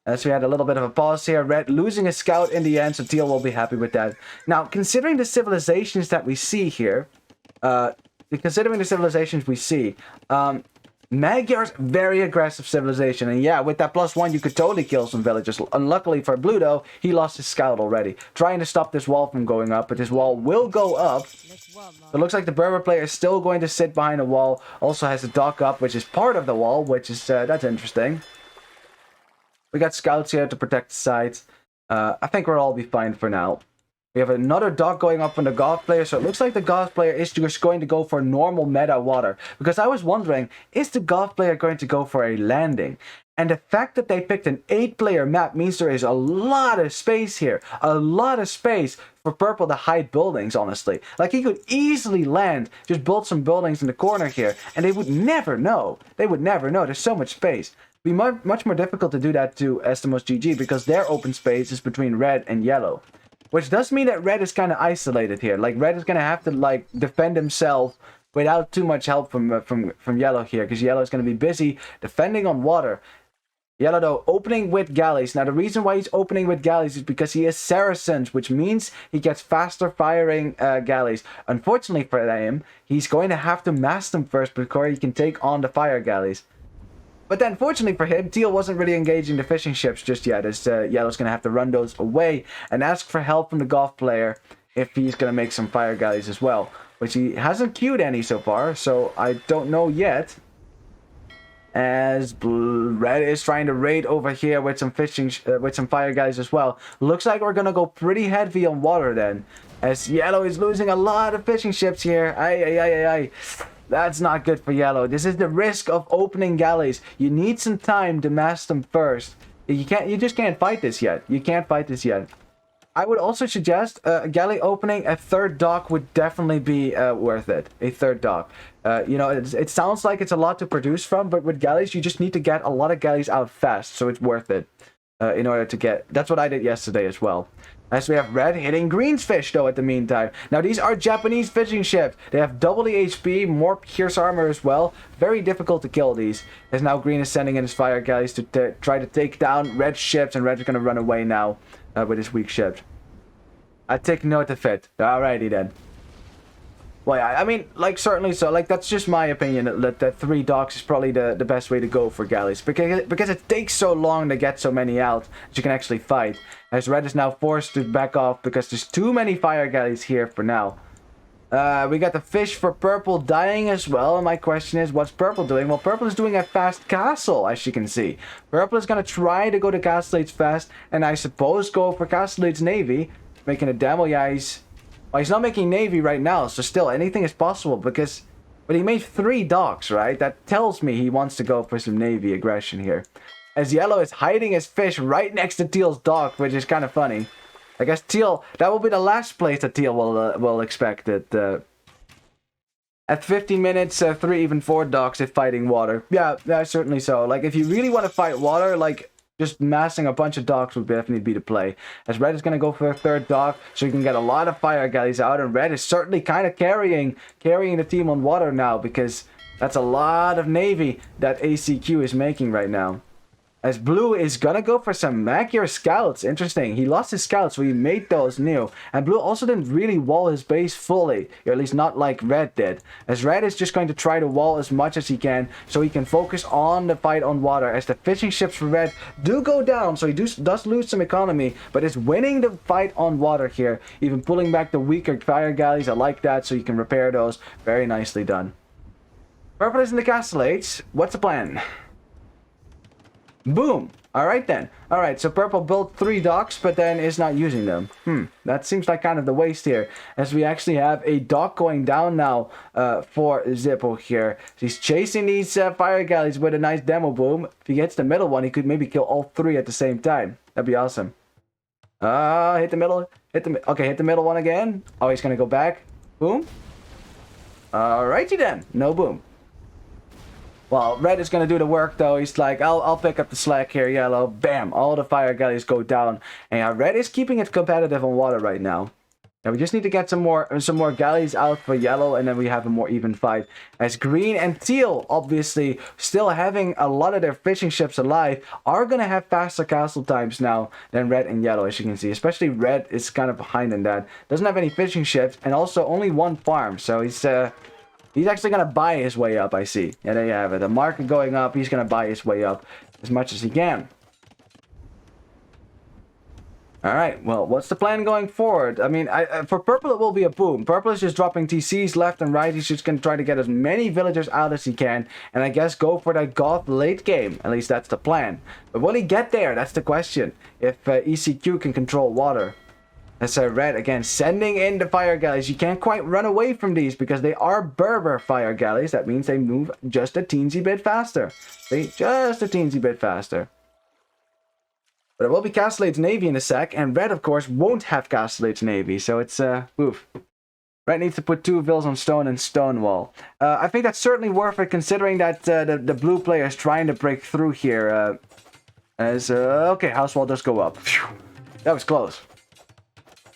As we had a little bit of a pause here, red losing a scout in the end, so teal will be happy with that. Now, considering the civilizations that we see here, Magyar's very aggressive civilization, and yeah, with that +1 you could totally kill some villagers. Unluckily for Bluto, he lost his scout already, trying to stop this wall from going up, but this wall will go up. It looks like the Berber player is still going to sit behind a wall, also has a dock up, which is part of the wall, which is, that's interesting. We got scouts here to protect the sides. I think we'll all be fine for now. We have another dock going up from the goth player, so it looks like the goth player is just going to go for normal meta water. Because I was wondering, is the goth player going to go for a landing? And the fact that they picked an 8-player map means there is a lot of space here. A lot of space for purple to hide buildings, honestly. Like, he could easily land, just build some buildings in the corner here, and they would never know. They would never know. There's so much space. It'd be much more difficult to do that to Estamos GG because their open space is between red and yellow. Which does mean that red is kind of isolated here. Like, red is going to have to, like, defend himself without too much help from yellow here. Because yellow is going to be busy defending on water. Yellow, though, opening with galleys. Now, the reason why he's opening with galleys is because he is Saracens, which means he gets faster firing galleys. Unfortunately for him, he's going to have to mass them first before he can take on the fire galleys. But then, fortunately for him, teal wasn't really engaging the fishing ships just yet, as yellow's going to have to run those away and ask for help from the goth player if he's going to make some fire galleys as well. Which he hasn't queued any so far, so I don't know yet. As red is trying to raid over here with some with some fire galleys as well. Looks like we're going to go pretty heavy on water then. As yellow is losing a lot of fishing ships here. Ay. That's not good for yellow. This is the risk of opening galleys. You need some time to mass them first. You just can't fight this yet. You can't fight this yet. I would also suggest a galley opening a third dock would definitely be worth it. A third dock. You know, it sounds like it's a lot to produce from, but with galleys, you just need to get a lot of galleys out fast, so it's worth it. In order to get... That's what I did yesterday as well. As we have red hitting green's fish, though, at the meantime. Now, these are Japanese fishing ships. They have double the HP, more pierce armor as well. Very difficult to kill these. As now green is sending in his fire galleys to try to take down red ships, and red is going to run away now with his weak ships. I take note of it. Alrighty, then. Well, yeah, I mean, like, certainly so. Like, that's just my opinion that 3 docks is probably the best way to go for galleys. Because it takes so long to get so many out that you can actually fight. As red is now forced to back off because there's too many fire galleys here for now. We got the fish for purple dying as well. And my question is, what's purple doing? Well, purple is doing a fast castle, as you can see. Purple is going to try to go to Castle Age fast. And I suppose go for Castle Age Navy. Making a demo, yeah, well, he's not making Navy right now, so still, anything is possible, because... But he made 3 docks, right? That tells me he wants to go for some Navy aggression here. As yellow is hiding his fish right next to teal's dock, which is kind of funny. I guess teal... That will be the last place that teal will expect it. At 15 minutes, 3, even 4 docks if fighting water. Yeah, certainly so. Like, if you really want to fight water, like... just massing a bunch of docks would definitely be the play. As red is going to go for a third dock, so you can get a lot of fire galleys out, and red is certainly kind of carrying the team on water now, because that's a lot of navy that ECQ is making right now. As blue is gonna go for some Magyar scouts. Interesting. He lost his scouts, so he made those new. And blue also didn't really wall his base fully, or at least not like red did. As red is just going to try to wall as much as he can, so he can focus on the fight on water. As the fishing ships for red do go down, so he does lose some economy, but is winning the fight on water here. Even pulling back the weaker fire galleys. I like that, so you can repair those. Very nicely done. Purple is in the castle age. What's the plan? Boom. Alright then. Alright, so purple built 3 docks, but then is not using them. That seems like kind of the waste here. As we actually have a dock going down now for Zippo here. So he's chasing these fire galleys with a nice demo boom. If he gets the middle one, he could maybe kill all 3 at the same time. That'd be awesome. Hit the middle. Okay, hit the middle one again. Oh, he's gonna go back. Boom. Alrighty then. No boom. Well, red is going to do the work, though. He's like, I'll pick up the slack here, yellow. Bam! All the fire galleys go down. And yeah, red is keeping it competitive on water right now. Now we just need to get some more galleys out for yellow, and then we have a more even fight. As green and teal, obviously, still having a lot of their fishing ships alive, are going to have faster castle times now than red and yellow, as you can see. Especially red is kind of behind in that. Doesn't have any fishing ships, and also only 1 farm. So he's actually going to buy his way up, I see. Yeah, there you have it. The market going up, he's going to buy his way up as much as he can. Alright, well, what's the plan going forward? I mean, for purple, it will be a boom. Purple is just dropping TCs left and right. He's just going to try to get as many villagers out as he can. And I guess go for that goth late game. At least that's the plan. But will he get there? That's the question. If ECQ can control water. As red, again, sending in the fire galleys. You can't quite run away from these because they are Berber fire galleys. That means they move just a teensy bit faster. See? Just a teensy bit faster. But it will be Castle Age Navy in a sec. And red, of course, won't have Castle Age Navy. So it's, oof. Red needs to put 2 vills on stone and Stonewall. I think that's certainly worth it considering that the blue player is trying to break through here. Okay, house wall does go up. Phew. That was close.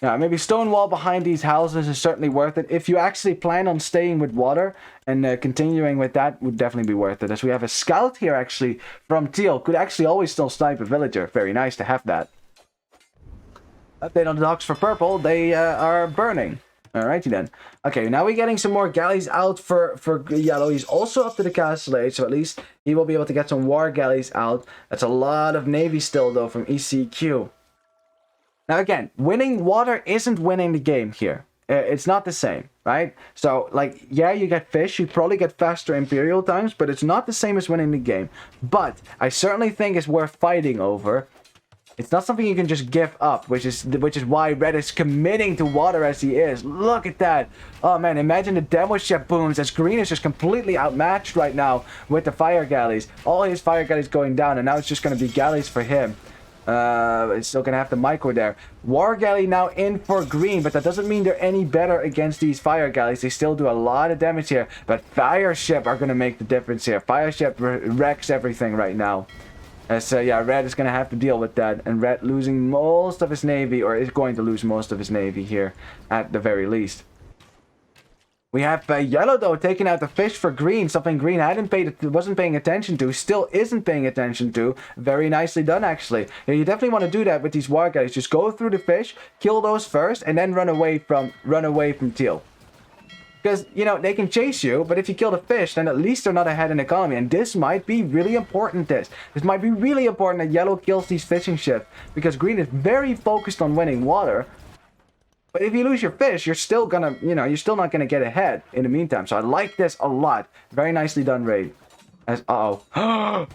Yeah, maybe Stonewall behind these houses is certainly worth it. If you actually plan on staying with water and continuing with that, would definitely be worth it. As we have a scout here, actually, from teal. Could actually always still snipe a villager. Very nice to have that. Update on the docks for purple. They are burning. Alrighty then. Okay, now we're getting some more galleys out for yellow. He's also up to the castle age, so at least he will be able to get some war galleys out. That's a lot of navy still, though, from ECQ. Now again, winning water isn't winning the game here. It's not the same, right? So, like, yeah, you get fish, you probably get faster imperial times, but it's not the same as winning the game. But I certainly think it's worth fighting over. It's not something you can just give up, which is why red is committing to water as he is. Look at that. Oh man, imagine the demo ship booms as green is just completely outmatched right now with the fire galleys. All his fire galleys going down, and now it's just going to be galleys for him. It's still gonna have the micro there. War galley now in for green, but that doesn't mean they're any better against these fire galleys. They still do a lot of damage here, but fire ship are gonna make the difference here. Fire ship wrecks everything right now. So yeah, red is gonna have to deal with that, and red losing most of his navy, or is going to lose most of his navy here at the very least. We have yellow, though, taking out the fish for green. Something green wasn't paying attention to. Still isn't paying attention to. Very nicely done, actually. Yeah, you definitely want to do that with these war guys. Just go through the fish, kill those first, and then run away from teal. Because, you know, they can chase you, but if you kill the fish, then at least they're not ahead in economy. And this might be really important, this might be really important that yellow kills these fishing ships. Because green is very focused on winning water. But if you lose your fish, you're still gonna, you know, you're still not gonna get ahead in the meantime. So I like this a lot. Very nicely done, raid. Uh-oh.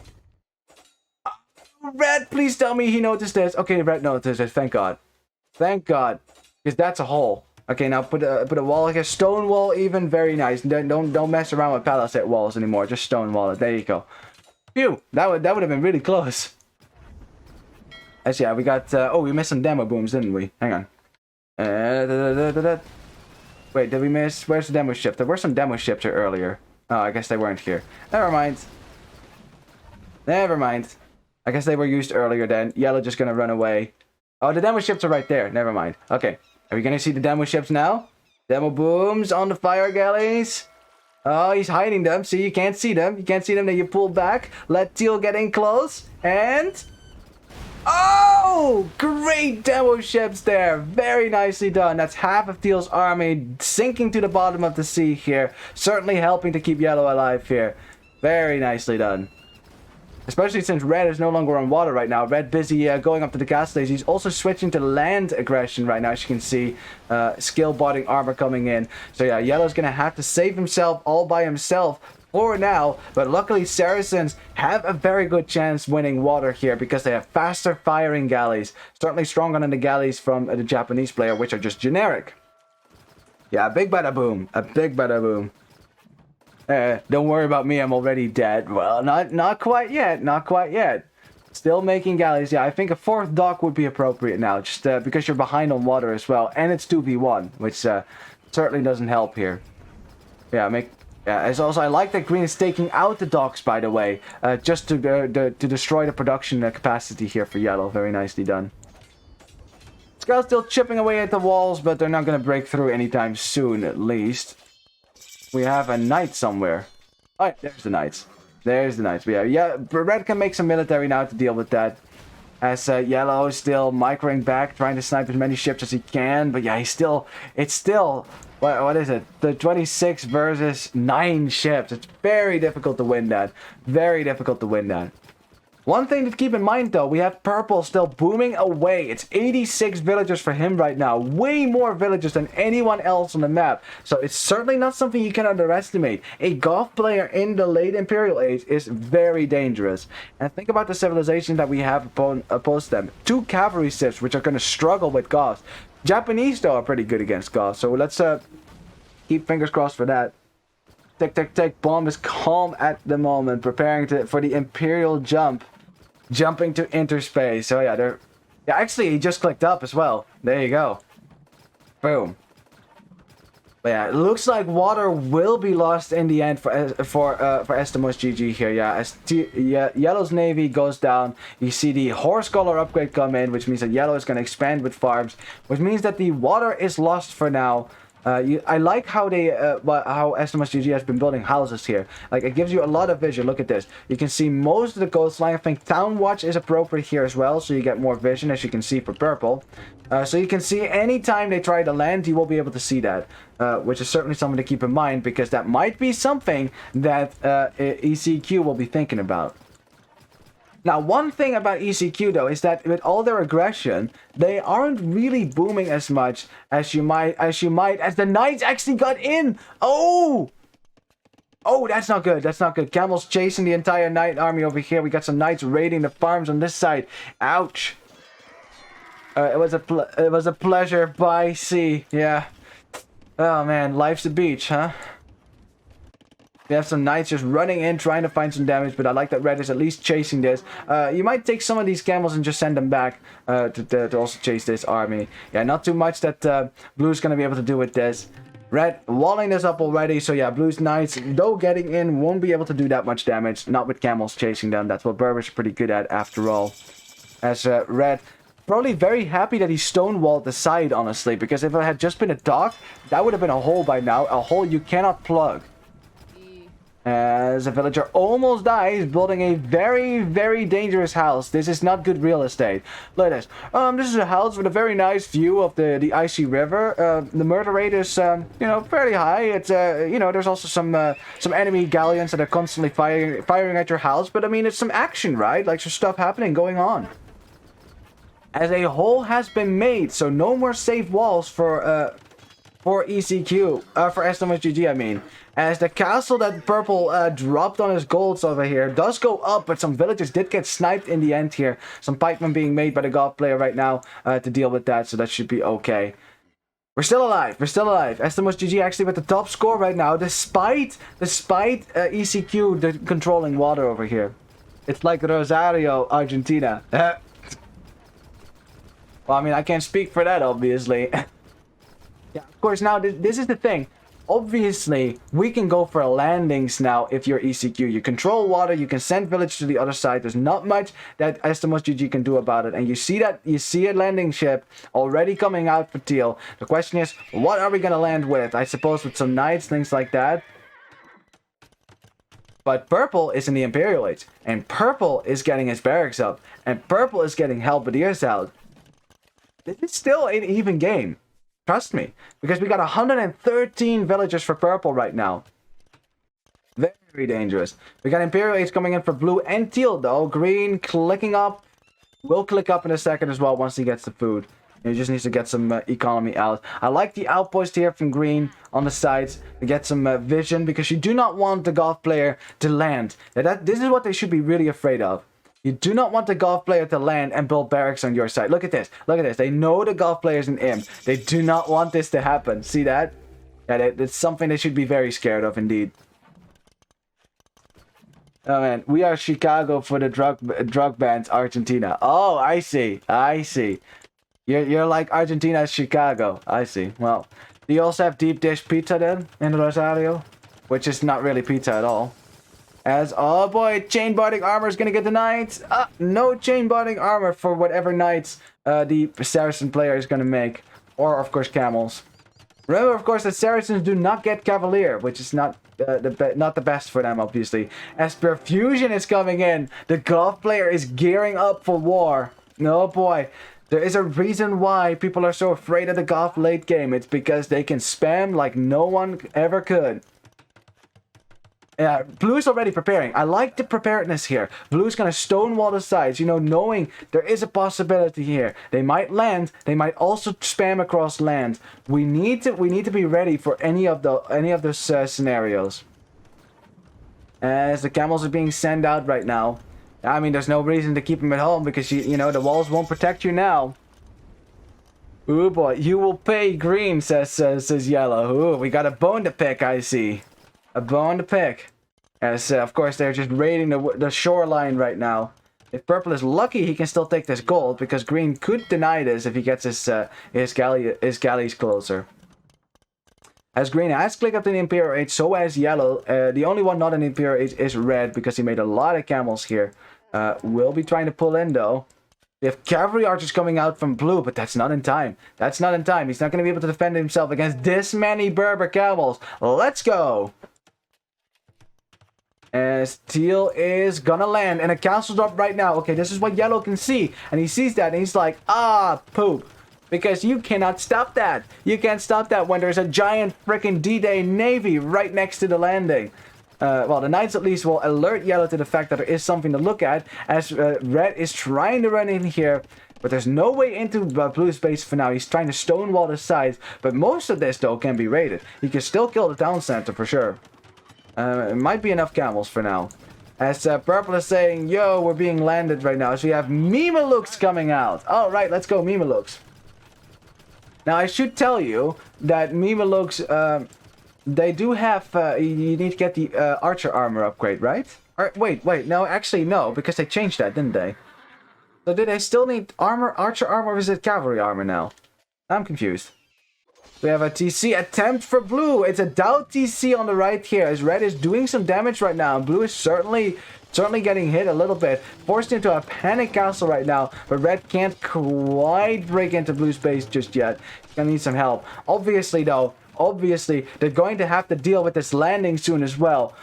Red, please tell me he noticed this. Okay, red noticed it. Thank God. Thank God. Because that's a hole. Okay, now put a wall like a stone wall even. Very nice. Don't mess around with palisade walls anymore. Just stone wall it. There you go. Phew. That would have been really close. As yeah, we got oh, we missed some demo booms, didn't we? Hang on. Wait, did we miss? Where's the demo ship? There were some demo ships here earlier. Oh, I guess they weren't here. Never mind. Never mind. I guess they were used earlier then. Yellow just gonna run away. Oh, the demo ships are right there. Never mind. Okay. Are we gonna see the demo ships now? Demo booms on the fire galleys. Oh, he's hiding them. See, you can't see them. You can't see them. Then you pull back. Let Teal get in close. And... oh! Great demo ships there. Very nicely done. That's half of Teal's army sinking to the bottom of the sea here. Certainly helping to keep Yellow alive here. Very nicely done. Especially since Red is no longer on water right now. Red busy going up to the gas station. He's also switching to land aggression right now. As you can see, skill botting armor coming in. So yeah, Yellow's going to have to save himself all by himself for now. But luckily, Saracens have a very good chance winning water here because they have faster firing galleys. Certainly stronger than the galleys from the Japanese player, which are just generic. Yeah, a big bada boom. A big bada boom. Don't worry about me, I'm already dead. Well, not quite yet, not quite yet. Still making galleys. Yeah, I think a 4th dock would be appropriate now, just because you're behind on water as well. And it's 2v1, which certainly doesn't help here. Yeah, as also, I like that Green is taking out the docks, by the way, just to destroy the production capacity here for Yellow. Very nicely done. Scout's still chipping away at the walls, but they're not going to break through anytime soon, at least. We have a knight somewhere. Oh, there's the knights. There's the knights. Yeah, Red can make some military now to deal with that. As Yellow is still microing back, trying to snipe as many ships as he can. But yeah, it's still, what is it? The 26 versus 9 ships. It's very difficult to win that. Very difficult to win that. One thing to keep in mind though, we have Purple still booming away. It's 86 villagers for him right now. Way more villagers than anyone else on the map. So it's certainly not something you can underestimate. A Goth player in the late Imperial Age is very dangerous. And think about the civilization that we have opposed them. 2 cavalry ships which are going to struggle with Goths. Japanese though are pretty good against Goths. So let's keep fingers crossed for that. Tick. Bomb is calm at the moment. Preparing for the Imperial jump. Jumping to interspace. So yeah, actually he just clicked up as well. There you go. Boom. But yeah, it looks like water will be lost in the end for Estamos GG here. Yeah, as Yellow's navy goes down, you see the horse color upgrade come in, which means that Yellow is going to expand with farms, which means that the water is lost for now. I like how how Estamos GG has been building houses here. Like, it gives you a lot of vision. Look at this. You can see most of the coastline. I think Town Watch is appropriate here as well, so you get more vision, as you can see for Purple. So you can see anytime they try to land, you will be able to see that, which is certainly something to keep in mind, because that might be something that ECQ will be thinking about. Now, one thing about ECQ though is that with all their aggression, they aren't really booming as much as as the knights actually got in. Oh, that's not good. That's not good. Camels chasing the entire knight army over here. We got some knights raiding the farms on this side. Ouch. It was a pleasure. Bye, sea. Yeah. Oh man, life's a beach, huh? We have some knights just running in, trying to find some damage, but I like that Red is at least chasing this. You might take some of these camels and just send them back to also chase this army. Yeah, not too much that Blue's going to be able to do with this. Red walling this up already, so yeah, Blue's knights, though getting in, won't be able to do that much damage. Not with camels chasing them. That's what Berbers are pretty good at after all. As Red... probably very happy that he stonewalled the side, honestly, because if it had just been a dock, that would have been a hole by now. A hole you cannot plug. As a villager almost dies, building a very, very dangerous house. This is not good real estate. Look at this. This is a house with a very nice view of the icy river. The murder rate is, you know, fairly high. It's, you know, there's also some enemy galleons that are constantly firing at your house. But I mean, it's some action, right? Like, some stuff happening, going on. As a hole has been made, so no more safe walls for ECQ, for Estamos GG, I mean. As the castle that Purple dropped on his golds over here does go up, but some villagers did get sniped in the end here. Some pikemen being made by the Goth player right now to deal with that, so that should be okay. We're still alive. We're still alive. Estamos GG actually with the top score right now, despite ECQ controlling water over here. It's like Rosario, Argentina. Well, I mean, I can't speak for that, obviously. Yeah, of course, now this is the thing. Obviously, we can go for landings now if you're ECQ. You control water, you can send village to the other side. There's not much that Estamos GG can do about it. And you see a landing ship already coming out for Teal. The question is, what are we going to land with? I suppose with some knights, things like that. But purple is in the Imperial Age. And purple is getting his barracks up. And purple is getting halberdiers out. This is still an even game. Trust me, because we got 113 villagers for purple right now. Very dangerous. We got Imperial Age coming in for blue and teal though. Green clicking up. Will click up in a second as well once he gets the food. He just needs to get some economy out. I like the outpost here from green on the sides to get some vision, because you do not want the golf player to land. This is what they should be really afraid of. You do not want the golf player to land and build barracks on your side. Look at this. Look at this. They know the golf player's an imp. They do not want this to happen. See that? Yeah, it's something they should be very scared of indeed. Oh man, we are Chicago for the drug bans, Argentina. Oh, I see. I see. You're like Argentina's Chicago. I see. Well, do you also have deep dish pizza then in Rosario? Which is not really pizza at all. As, oh boy, chain binding armor is gonna get the knights. No chain binding armor for whatever knights the Saracen player is gonna make. Or, of course, camels. Remember, of course, that Saracens do not get Cavalier, which is not the best for them, obviously. As Perfusion is coming in, the golf player is gearing up for war. No, boy. There is a reason why people are so afraid of the golf late game. It's because they can spam like no one ever could. Yeah, Blue's already preparing. I like the preparedness here. Blue's gonna stonewall the sides, you know, knowing there is a possibility here. They might land. They might also spam across land. We need to be ready for any of those scenarios. As the camels are being sent out right now. I mean, there's no reason to keep them at home because you know the walls won't protect you now. Ooh boy, you will pay green, says yellow. Ooh, we got a bone to pick, I see. A bone to pick. As, of course, they're just raiding the shoreline right now. If purple is lucky, he can still take this gold, because green could deny this if he gets his galleys closer. As green has clicked up in the Imperial Age, so has yellow. The only one not in the Imperial Age is red, because he made a lot of camels here. Will be trying to pull in, though. We have cavalry archers coming out from blue, but that's not in time. That's not in time. He's not going to be able to defend himself against this many Berber camels. Let's go! As teal is gonna land, and a castle drop right now. Okay, this is what yellow can see, and he sees that, and he's like, ah, poop. Because you cannot stop that. You can't stop that when there's a giant freaking D-Day navy right next to the landing. Well, the knights at least will alert yellow to the fact that there is something to look at, as red is trying to run in here, but there's no way into blue's base for now. He's trying to stonewall the sides, but most of this, though, can be raided. He can still kill the town center for sure. It might be enough camels for now. As purple is saying, yo, we're being landed right now. So we have Mimalooks coming out. All right, let's go Mimalooks. Now, I should tell you that Mimalooks, they do have, you need to get the archer armor upgrade, right? Or, wait, no, actually, no, because they changed that, didn't they? So did they still need archer armor, or is it cavalry armor now? I'm confused. We have a TC attempt for blue. It's a doubt TC on the right here, as red is doing some damage right now. Blue is certainly getting hit a little bit. Forced into a panic castle right now, but red can't quite break into blue's base just yet. He's gonna need some help. Obviously, though, they're going to have to deal with this landing soon as well.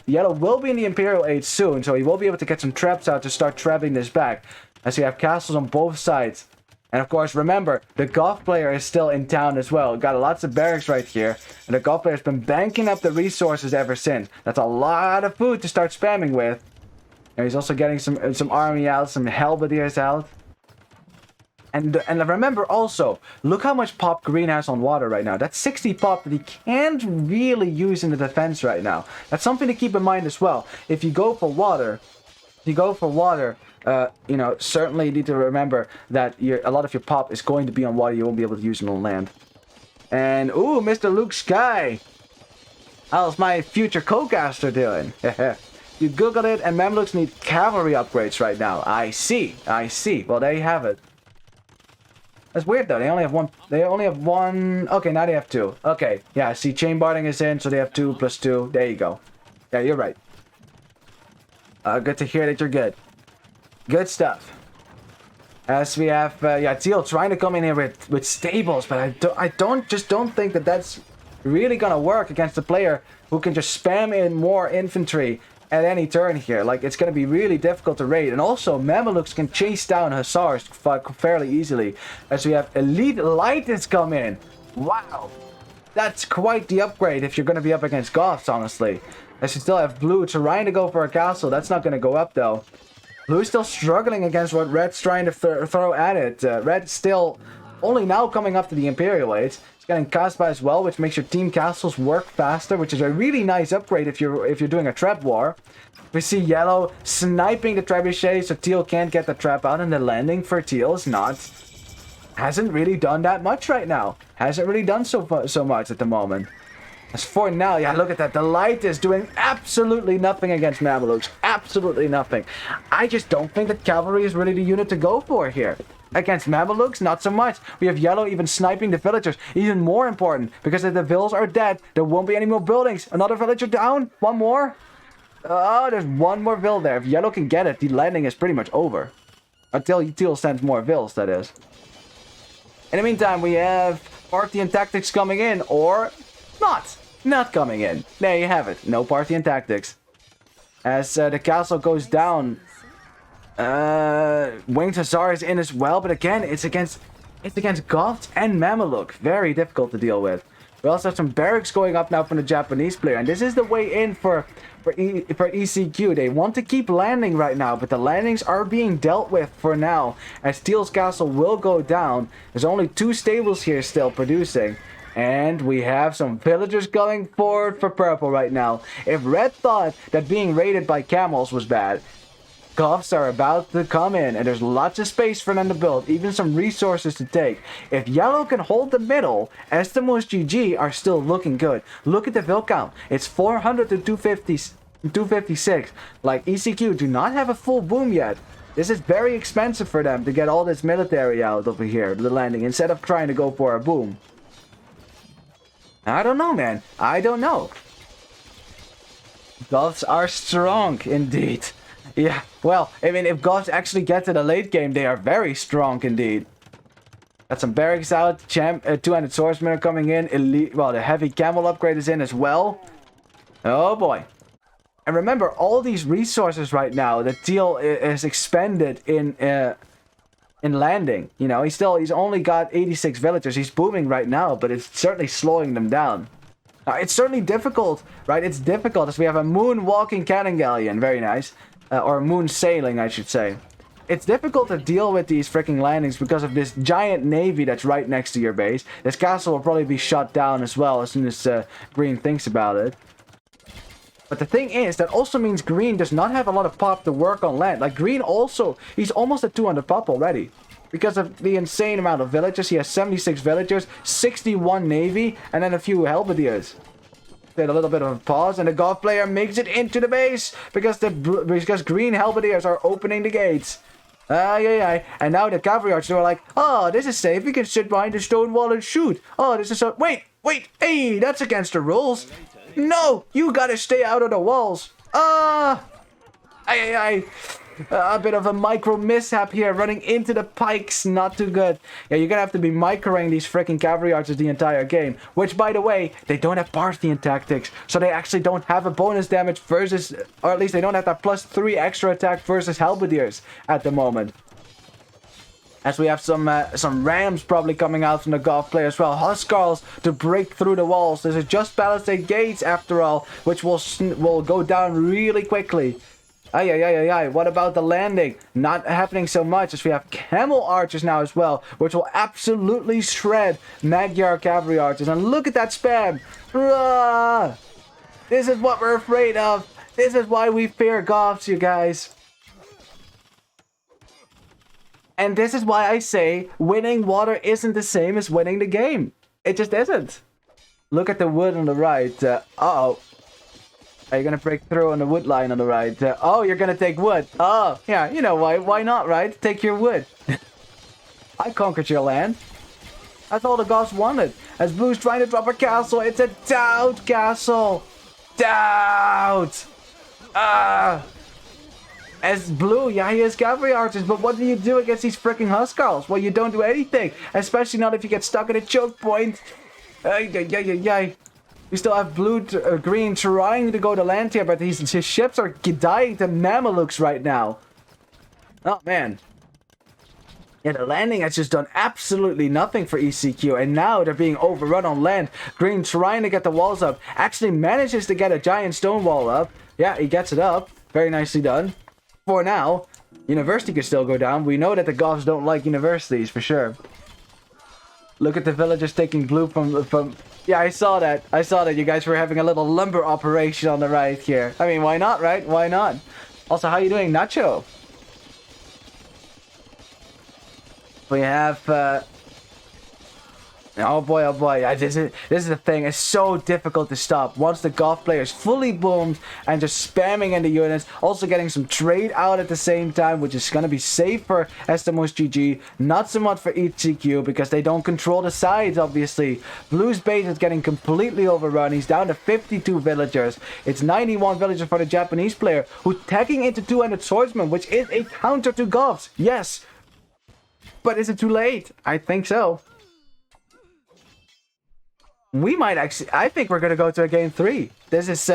Yellow will be in the Imperial Age soon, so he will be able to get some traps out to start trapping this back. As we have castles on both sides. And of course, remember, the golf player is still in town as well. Got lots of barracks right here. And the golf player has been banking up the resources ever since. That's a lot of food to start spamming with. And he's also getting some army out, some halberdiers out. And remember also, look how much pop green has on water right now. That's 60 pop that he can't really use in the defense right now. That's something to keep in mind as well. If you go for water, you know, certainly you need to remember that a lot of your pop is going to be on water. You won't be able to use it on land. And, ooh, Mr. Luke Sky. How's my future co-caster doing? You googled it, and Mamluks need cavalry upgrades right now. I see. Well, there you have it. That's weird though. They only have one. They only have one. Okay, now they have two. Okay, yeah. See, chain barding is in, so they have 2 + 2. There you go. Yeah, you're right. Good to hear that you're good. Good stuff. As we have, yeah, Teal trying to come in here with stables, but I don't think that that's really gonna work against a player who can just spam in more infantry at any turn here. Like, it's gonna be really difficult to raid. And also, Mamelukes can chase down Hussars fairly easily. As we have Elite Lighters come in. Wow. That's quite the upgrade if you're gonna be up against Goths, honestly. As you still have Blue trying to go for a castle. That's not gonna go up, though. Blue's still struggling against what Red's trying to throw at it. Red's still only now coming up to the Imperial Age. It's getting cast by as well, which makes your team castles work faster, which is a really nice upgrade if you're doing a trap war. We see Yellow sniping the trebuchet, so Teal can't get the trap out, and the landing for Teal is hasn't really done that much right now. Hasn't really done so much at the moment. As for now, yeah, look at that. The light is doing absolutely nothing against Mamelukes. Absolutely nothing. I just don't think that cavalry is really the unit to go for here. Against Mamelukes, not so much. We have Yellow even sniping the villagers. Even more important, because if the vills are dead, there won't be any more buildings. Another villager down. One more. Oh, there's one more vill there. If Yellow can get it, the landing is pretty much over. Until Teal sends more vills, that is. In the meantime, we have Parthian tactics coming in, or not coming in. There you have it. No Parthian tactics. As the castle goes down, Winged Hussar is in as well, but again, it's against Goths and Mameluk. Very difficult to deal with. We also have some barracks going up now from the Japanese player, and this is the way in for ECQ. They want to keep landing right now, but the landings are being dealt with for now, as Teal's castle will go down. There's only 2 stables here still producing. And we have some villagers going forward for purple right now. If Red thought that being raided by camels was bad, Goths are about to come in, and there's lots of space for them to build, even some resources to take. If Yellow can hold the middle, Estamos GG are still looking good. Look at the vill count. It's 400 to 256. Like, ECQ do not have a full boom yet. This is very expensive for them to get all this military out over here, the landing, instead of trying to go for a boom. I don't know, man. I don't know. Goths are strong, indeed. Yeah, well, I mean, if Goths actually get to the late game, they are very strong, indeed. Got some barracks out. Two-handed swordsmen are coming in. Elite, well, the heavy camel upgrade is in as well. Oh, boy. And remember, all these resources right now that Teal is expended in landing. You know, he's only got 86 villagers. He's booming right now, but it's certainly slowing them down. It's certainly difficult, right? It's difficult as we have a moon walking cannon galleon. Very nice. Or moon sailing, I should say. It's difficult to deal with these freaking landings because of this giant navy that's right next to your base. This castle will probably be shut down as well as soon as Green thinks about it. But the thing is, that also means Green does not have a lot of pop to work on land. Like, Green also, he's almost at 200 pop already. Because of the insane amount of villagers. He has 76 villagers, 61 navy, and then a few halberdiers. Did a little bit of a pause, and the Goth player makes it into the base. Because Green halberdiers are opening the gates. And now the cavalry archers are like, oh, this is safe. We can sit behind the stone wall and shoot. Oh, this is so... Wait. Hey, that's against the rules. No, you gotta stay out of the walls. A bit of a micro mishap here, running into the pikes. Not too good. Yeah, you're gonna have to be microing these freaking cavalry archers the entire game. Which, by the way, they don't have Parthian tactics. So they actually don't have a bonus damage versus... Or at least they don't have that +3 extra attack versus halberdiers at the moment. As we have some rams probably coming out from the Goth player as well. Huskarls to break through the walls. This is just palisade gates after all, which will go down really quickly. What about the landing? Not happening so much as we have camel archers now as well, which will absolutely shred Magyar cavalry archers. And look at that spam. This is what we're afraid of. This is why we fear Goths, you guys. And this is why I say winning water isn't the same as winning the game. It just isn't. Look at the wood on the right. Uh-oh. Are you going to break through on the wood line on the right? Oh, you're going to take wood. Oh, yeah, you know why. Why not, right? Take your wood. I conquered your land. That's all the gods wanted. As Blue's trying to drop a castle, it's a doubt castle. Doubt. As Blue, yeah, he has cavalry archers, but what do you do against these freaking Huskarls? Well, you don't do anything, especially not if you get stuck at a choke point. We still have Blue, Green trying to go to land here, but his ships are dying to Mamelukes right now. Oh, man. Yeah, the landing has just done absolutely nothing for ECQ, and now they're being overrun on land. Green trying to get the walls up, actually manages to get a giant stone wall up. Yeah, he gets it up. Very nicely done. For now, university could still go down. We know that the Goths don't like universities, for sure. Look at the villagers taking Blue from... Yeah, I saw that. I saw that you guys were having a little lumber operation on the right here. I mean, why not, right? Why not? Also, how you doing, Nacho? We have, oh boy, this is the thing, it's so difficult to stop. Once the Goth player is fully boomed and just spamming into units, also getting some trade out at the same time, which is going to be safe for Estamos GG, not so much for ECQ, because they don't control the sides, obviously. Blue's base is getting completely overrun, he's down to 52 villagers. It's 91 villagers for the Japanese player, who's tagging into two-handed swordsman, which is a counter to Goths, yes. But is it too late? I think so. We might actually... I think we're going to go to a game 3. This is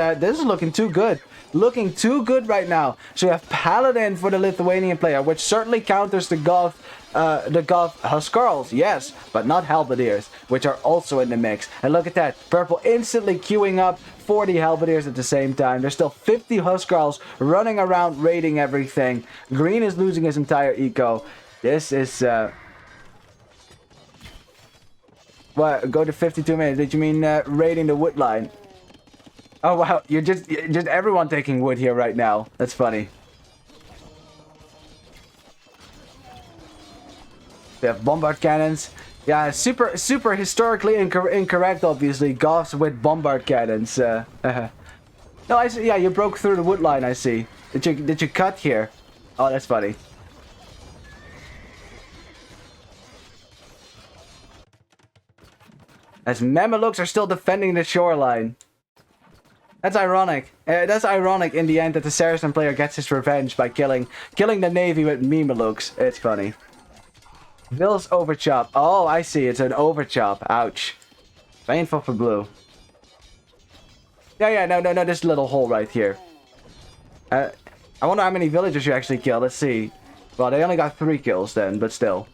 looking too good. Looking too good right now. So you have Paladin for the Lithuanian player, which certainly counters the Goth Huskarls, yes, but not Halberdiers, which are also in the mix. And look at that. Purple instantly queuing up 40 Halberdiers at the same time. There's still 50 Huskarls running around raiding everything. Green is losing his entire eco. This is, what, go to 52 minutes. Did you mean, raiding the wood line? Oh, wow. You're just everyone taking wood here right now. That's funny. They have bombard cannons. Yeah, super historically incorrect, obviously. Goths with bombard cannons. No, I see. Yeah, you broke through the wood line, I see. Did you cut here? Oh, that's funny. As Mamelukes are still defending the shoreline. That's ironic. That's ironic in the end that the Saracen player gets his revenge by killing the navy with Mamelukes. It's funny. Ville's overchop. Oh, I see. It's an overchop. Ouch. Painful for Blue. Yeah, no, this little hole right here. I wonder how many villagers you actually killed. Let's see. Well, they only got 3 kills then, but still.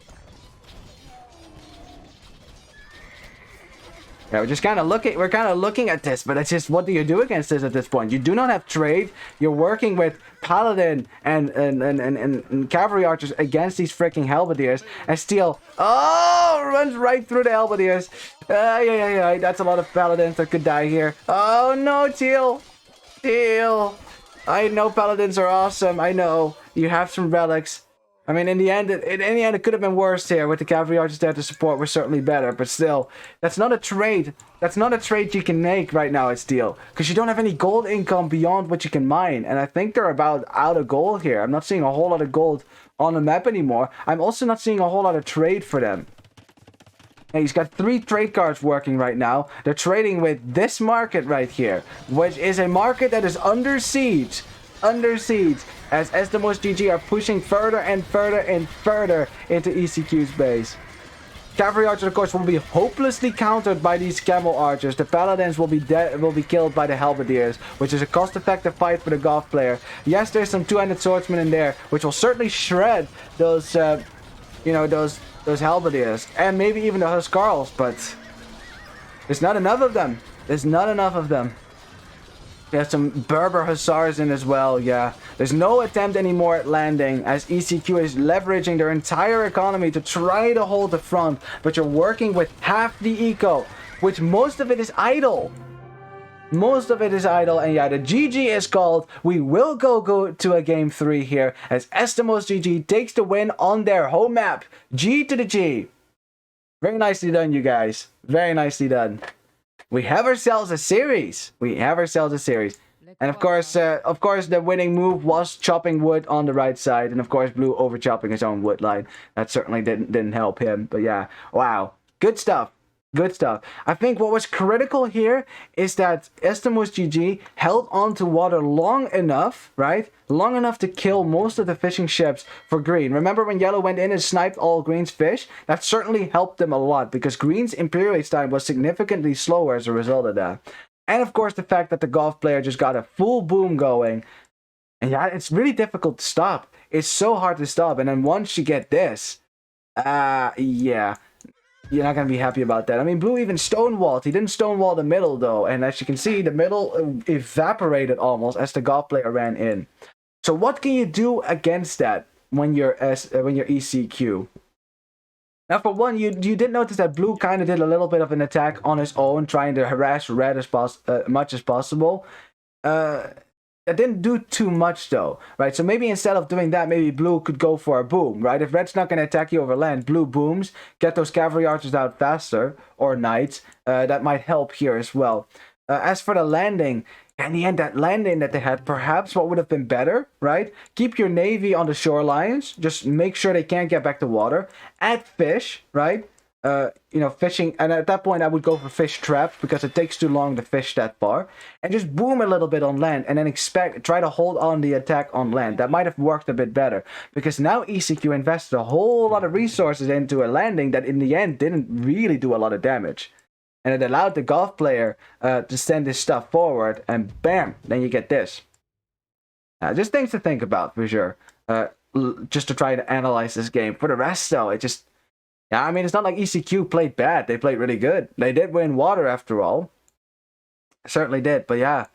Yeah, we're kind of looking at this, but it's just, what do you do against this at this point? You do not have trade. You're working with Paladin and cavalry archers against these freaking Halberdiers. And Steel, oh, runs right through the Halberdiers. Yeah, that's a lot of Paladins that could die here. Oh no, Teal. I know Paladins are awesome. I know you have some relics. I mean, in the end, it could have been worse here. With the cavalry archers there to support, we're certainly better. But still, that's not a trade. That's not a trade you can make right now at Steel. Because you don't have any gold income beyond what you can mine. And I think they're about out of gold here. I'm not seeing a whole lot of gold on the map anymore. I'm also not seeing a whole lot of trade for them. Hey, he's got 3 trade cards working right now. They're trading with this market right here. Which is a market that is under siege. As Estamos GG are pushing further and further into ECQ's base. Cavalry archers, of course, will be hopelessly countered by these camel archers. The paladins will be killed by the halberdiers, which is a cost-effective fight for the Goth player. Yes, there's some two-handed swordsmen in there, which will certainly shred those, those halberdiers, and maybe even the Huskarls, but there's not enough of them. There's some Berber Hussars in as well, yeah. There's no attempt anymore at landing, as ECQ is leveraging their entire economy to try to hold the front, but you're working with half the eco, which most of it is idle. And yeah, the GG is called. We will go to a game 3 here, as Estamos GG takes the win on their home map. G to the G. Very nicely done, you guys. Very nicely done. We have ourselves a series. And of course, the winning move was chopping wood on the right side, and of course, blue over chopping his own wood line. That certainly didn't help him. But yeah, wow, good stuff. Good stuff. I think what was critical here is that Estamos GG held on to water long enough, right? Long enough to kill most of the fishing ships for green. Remember when yellow went in and sniped all green's fish? That certainly helped them a lot because green's Imperial Age time was significantly slower as a result of that. And of course the fact that the golf player just got a full boom going. And yeah, it's really difficult to stop. It's so hard to stop. And then once you get this, yeah. You're not going to be happy about that. I mean, blue even stonewalled. He didn't stonewall the middle, though. And as you can see, the middle evaporated almost as the golf player ran in. So what can you do against that when you're ECQ? Now, for one, you did notice that blue kind of did a little bit of an attack on his own, trying to harass red as much as possible. It didn't do too much though, right? So maybe instead of doing that, maybe blue could go for a boom, right? If red's not going to attack you over land, blue booms, get those cavalry archers out faster, or knights. That might help here as well. As for the landing, in the end, that landing that they had, perhaps what would have been better, right? Keep your navy on the shorelines. Just make sure they can't get back to water. Add fish, right? Fishing, and at that point I would go for fish traps because it takes too long to fish that far, and just boom a little bit on land, and then try to hold on the attack on land. That might have worked a bit better because now ECQ invested a whole lot of resources into a landing that in the end didn't really do a lot of damage, and it allowed the golf player to send his stuff forward, and bam, then you get this. Just things to think about for sure, just to try to analyze this game. For the rest though, yeah, I mean, it's not like ECQ played bad. They played really good. They did win water after all. Certainly did. But yeah,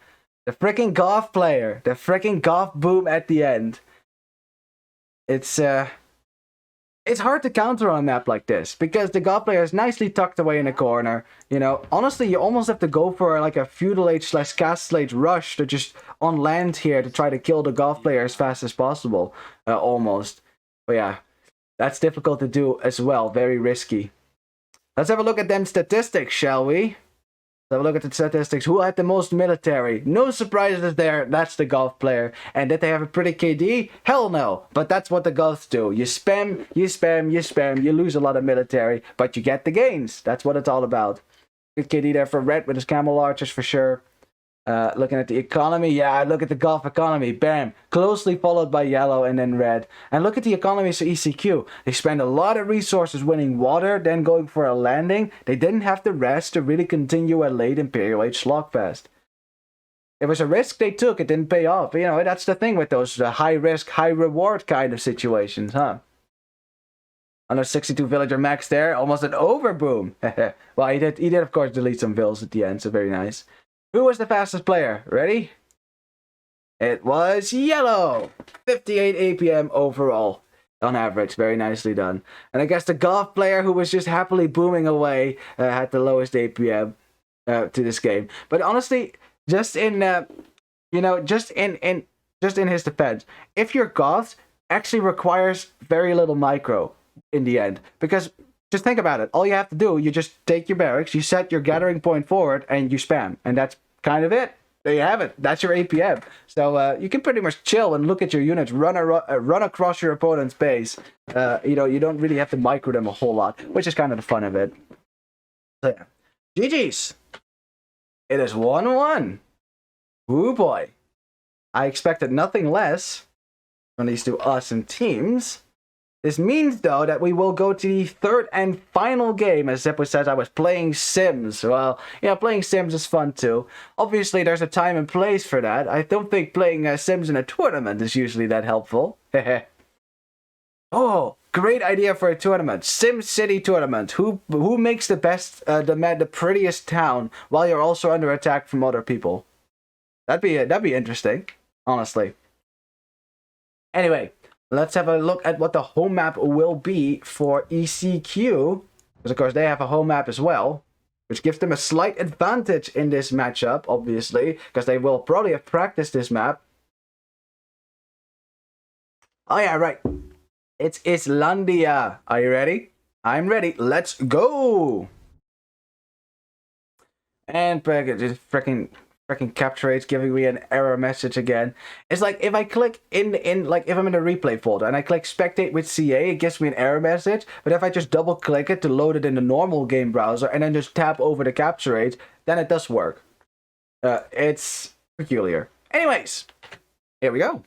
the freaking golf player, the freaking golf boom at the end. It's hard to counter on a map like this because the golf player is nicely tucked away in a corner. You know, honestly, you almost have to go for like a feudal age / castle age rush to just on land here to try to kill the golf player as fast as possible. Almost. But yeah. That's difficult to do as well. Very risky. Let's have a look at them statistics, shall we? Let's have a look at the statistics. Who had the most military? No surprises there. That's the golf player. And did they have a pretty KD? Hell no. But that's what the golfs do. You spam, you spam, you spam. You lose a lot of military, but you get the gains. That's what it's all about. Good KD there for red with his camel archers for sure. Looking at the economy, yeah, look at the golf economy, bam, closely followed by yellow and then red. And look at the economies of ECQ. They spend a lot of resources winning water, then going for a landing. They didn't have the rest to really continue a late Imperial Age slogfest. It was a risk they took, it didn't pay off. You know, that's the thing with those high risk, high reward kind of situations, huh? Another 62 villager max there, almost an overboom. Well, he did of course delete some vills at the end, so very nice. Who was the fastest player? Ready? It was yellow. 58 APM overall on average. Very nicely done. And I guess the golf player who was just happily booming away had the lowest APM to this game. But honestly, just in just in his defense, if your golf actually requires very little micro in the end, because just think about it. All you have to do, you just take your barracks, you set your gathering point forward, and you spam, and that's kind of it. There you have it. That's your APM. So you can pretty much chill and look at your units run across your opponent's base. You don't really have to micro them a whole lot, which is kind of the fun of it. So yeah, GG's. It is 1-1. Ooh boy. I expected nothing less from these two awesome teams. This means, though, that we will go to the third and final game. As Zeppo says, I was playing Sims. Well, yeah, playing Sims is fun, too. Obviously, there's a time and place for that. I don't think playing Sims in a tournament is usually that helpful. Oh, great idea for a tournament. Sim City tournament. Who makes the best, the prettiest town while you're also under attack from other people? That'd be interesting, honestly. Anyway. Let's have a look at what the home map will be for ECQ. Because, of course, they have a home map as well. Which gives them a slight advantage in this matchup, obviously. Because they will probably have practiced this map. Oh, yeah, right. It's Islandia. Are you ready? I'm ready. Let's go. And freaking Freaking capture rate's giving me an error message again. It's like if I click like if I'm in the replay folder and I click spectate with CA, it gives me an error message. But if I just double click it to load it in the normal game browser and then just tap over the capture rate, then it does work. It's peculiar. Anyways, here we go.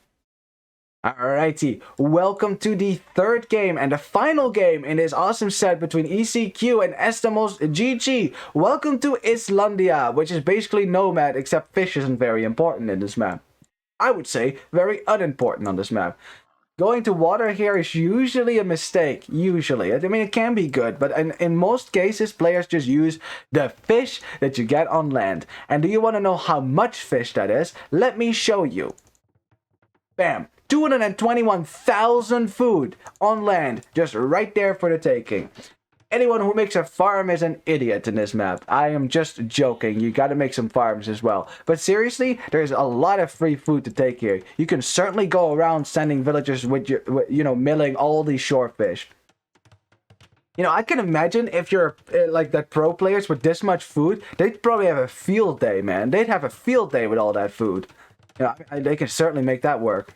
Alrighty, welcome to the third game and the final game in this awesome set between ECQ and Estamos GG. Welcome to Islandia, which is basically Nomad, except fish isn't very important in this map. I would say very unimportant on this map. Going to water here is usually a mistake, usually. I mean, it can be good, but in most cases, players just use the fish that you get on land. And do you want to know how much fish that is? Let me show you. Bam. 221,000 food on land, just right there for the taking. Anyone who makes a farm is an idiot in this map. I am just joking. You gotta make some farms as well. But seriously, there's a lot of free food to take here. You can certainly go around sending villagers with your, milling all these shorefish. You know, I can imagine if you're like that pro players with this much food, they'd probably have a field day, man. They'd have a field day with all that food. You know, they can certainly make that work.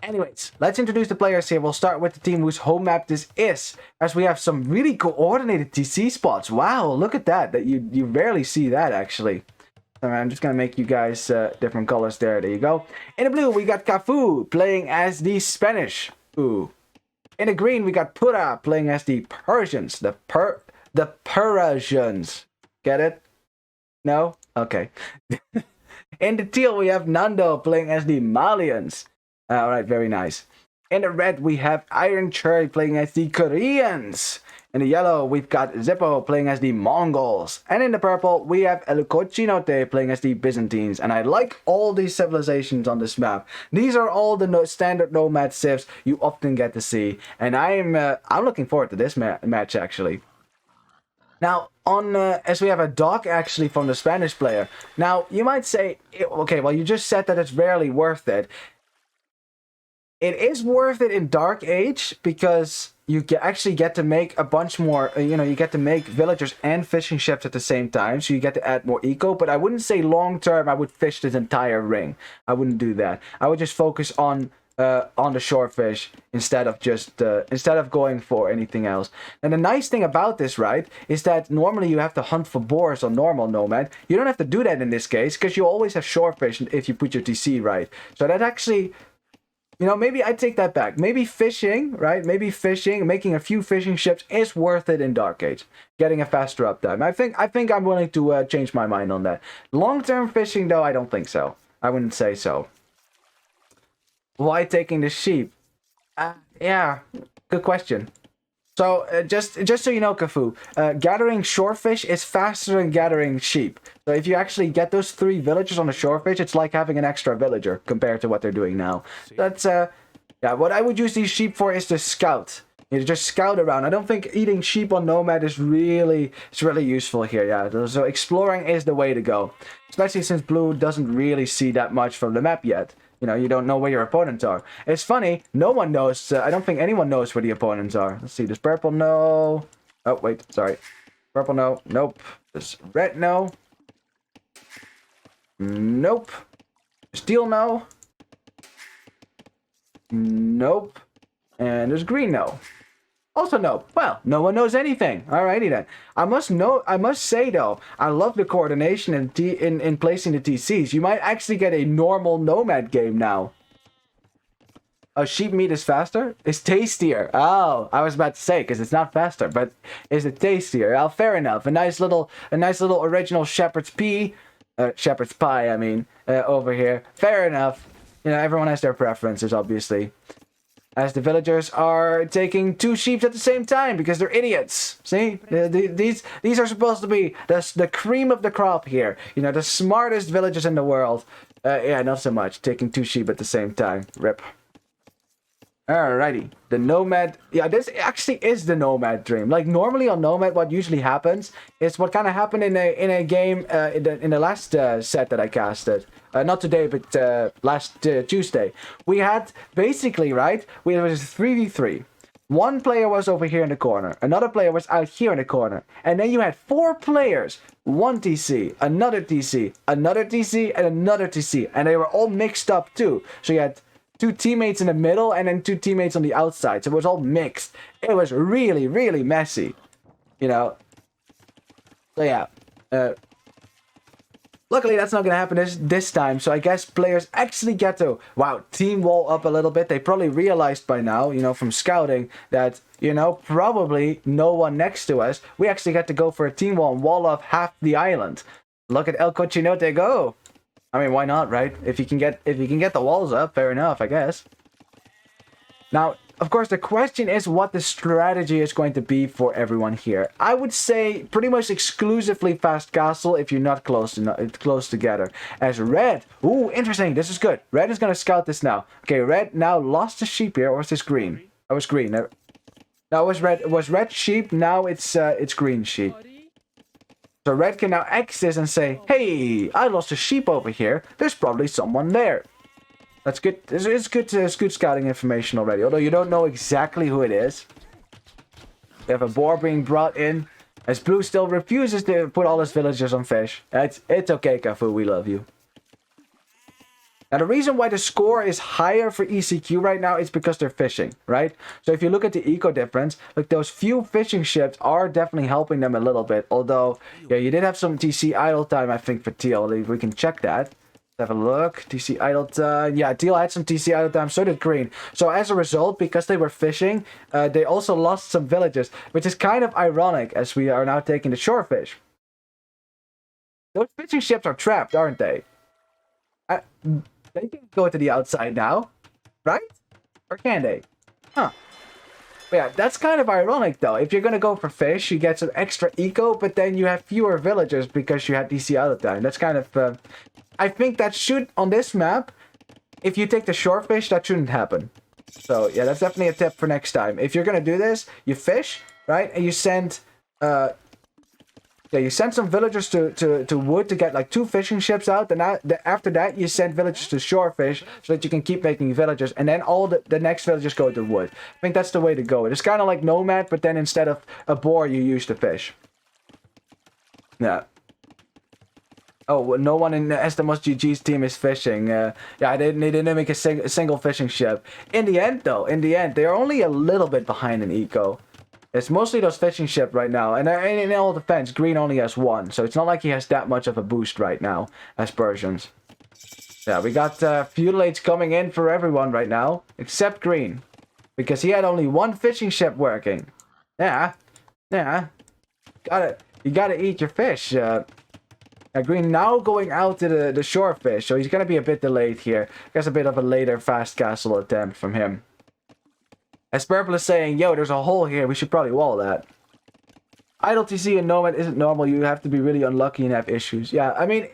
Anyways, let's introduce the players here. We'll start with the team whose home map this is, as we have some really coordinated TC spots. Wow, look at that. That you rarely see that, actually. Alright, I'm just gonna make you guys different colors there. There you go. In the blue, we got Cafu playing as the Spanish. Ooh. In the green, we got Pura playing as the Persians. The Persians. Get it? No? Okay. In the teal, we have Nando playing as the Malians. Alright, very nice. In the red, we have Iron Cherry playing as the Koreans. In the yellow, we've got Zippo playing as the Mongols. And in the purple, we have El Cochinote playing as the Byzantines. And I like all these civilizations on this map. These are all the standard nomad civs you often get to see. And I'm looking forward to this match, actually. Now, as we have a dog actually from the Spanish player. Now, you might say, okay, well, you just said that it's rarely worth it. It is worth it in Dark Age because you actually get to make a bunch more, you get to make villagers and fishing ships at the same time, so you get to add more eco, but I wouldn't say long term I would fish this entire ring. I wouldn't do that. I would just focus on the shorefish instead of going for anything else. And the nice thing about this, right, is that normally you have to hunt for boars on normal Nomad. You don't have to do that in this case because you always have shorefish if you put your TC right. So that actually... maybe I take that back. Maybe fishing, right? Maybe fishing, making a few fishing ships is worth it in Dark Age. Getting a faster uptime. I think I'm willing to change my mind on that. Long-term fishing, though, I don't think so. I wouldn't say so. Why taking the sheep? Yeah, good question. So, just so you know, Cafu, gathering shorefish is faster than gathering sheep. So if you actually get those 3 villagers on the shorefish, it's like having an extra villager compared to what they're doing now. That's, yeah, what I would use these sheep for is to scout. Just scout around. I don't think eating sheep on Nomad is really useful here, yeah. So exploring is the way to go. Especially since blue doesn't really see that much from the map yet. You don't know where your opponents are. It's funny, no one knows, I don't think anyone knows where the opponents are. Let's see, does purple no? Oh, wait, sorry. Purple no, nope. Does red no? Nope. Steel no? Nope. And there's green no. Also no. Well, no one knows anything. Alrighty then. I must say though, I love the coordination in placing the TCs. You might actually get a normal Nomad game now. Oh, sheep meat is faster? It's tastier. Oh, I was about to say, because it's not faster, but is it tastier? Oh, fair enough. A nice little original shepherd's pie, I mean, over here. Fair enough. Everyone has their preferences, obviously. As the villagers are taking 2 sheep at the same time because they're idiots. See? These are supposed to be the cream of the crop here. The smartest villagers in the world. Yeah, not so much. Taking 2 sheep at the same time. Rip. Alrighty. The Nomad... Yeah, this actually is the Nomad dream. Like, normally on Nomad, what usually happens is what kind of happened in a game in the last set that I casted. Not today, but last Tuesday. We had, basically, right? It was 3v3. One player was over here in the corner. Another player was out here in the corner. And then you had 4 players. One TC, another TC, another TC, and another TC. And they were all mixed up too. So you had 2 teammates in the middle and then 2 teammates on the outside. So it was all mixed. It was really, really messy. You know. So yeah. Luckily, that's not going to happen this time, so I guess players actually get to, wow, team wall up a little bit. They probably realized by now, you know, from scouting, that, you know, probably no one next to us. We actually get to go for a team wall and wall off half the island. Look at El Cochinote go. I mean, why not, right? If you can get the walls up, fair enough, I guess. Now, of course, the question is what the strategy is going to be for everyone here. I would say pretty much exclusively fast castle if you're not close together. As red, ooh, interesting. This is good. Red is going to scout this now. Okay, red now lost the sheep here, or was this green? That was green. No, it was red. It was red sheep. Now it's green sheep. So red can now X this and say, hey, I lost a sheep over here. There's probably someone there. That's good. It's good scouting information already. Although you don't know exactly who it is. We have a boar being brought in. As Blue still refuses to put all his villagers on fish. It's okay, Cafu. We love you. Now the reason why the score is higher for ECQ right now is because they're fishing, right? So if you look at the eco difference, like those few fishing ships are definitely helping them a little bit. Although, yeah, you did have some TC idle time, I think, for Teal. We can check that. Have a look. TC idle time. Yeah, Teal had some TC idle time. So did Green. So as a result, because they were fishing, they also lost some villages, which is kind of ironic as we are now taking the shore fish. Those fishing ships are trapped, aren't they? They can go to the outside now, right? Or can they? Huh. But yeah, that's kind of ironic though. If you're gonna go for fish, you get some extra eco, but then you have fewer villagers because you had TC idle time. That's kind of. I think that should, on this map, if you take the shore fish, that shouldn't happen. So, yeah, that's definitely a tip for next time. If you're going to do this, you fish, right? And you send some villagers to wood to get like 2 fishing ships out. And after that, you send villagers to shore fish so that you can keep making villagers. And then all the next villagers go to wood. I think that's the way to go. It's kind of like Nomad, but then instead of a boar, you use the fish. Yeah. Oh, no one in Estamos GG's team is fishing. Yeah, they didn't make a single fishing ship. In the end, they are only a little bit behind in eco. It's mostly those fishing ships right now. And in all defense, Green only has 1. So it's not like he has that much of a boost right now as Persians. Yeah, we got feudalates coming in for everyone right now. Except Green. Because he had only 1 fishing ship working. Yeah. You gotta eat your fish. Green now going out to the shore fish, so he's going to be a bit delayed here. I guess a bit of a later fast castle attempt from him. As Purple is saying, yo, there's a hole here, we should probably wall that. Idle TC and Nomad isn't normal, you have to be really unlucky and have issues. Yeah, I mean,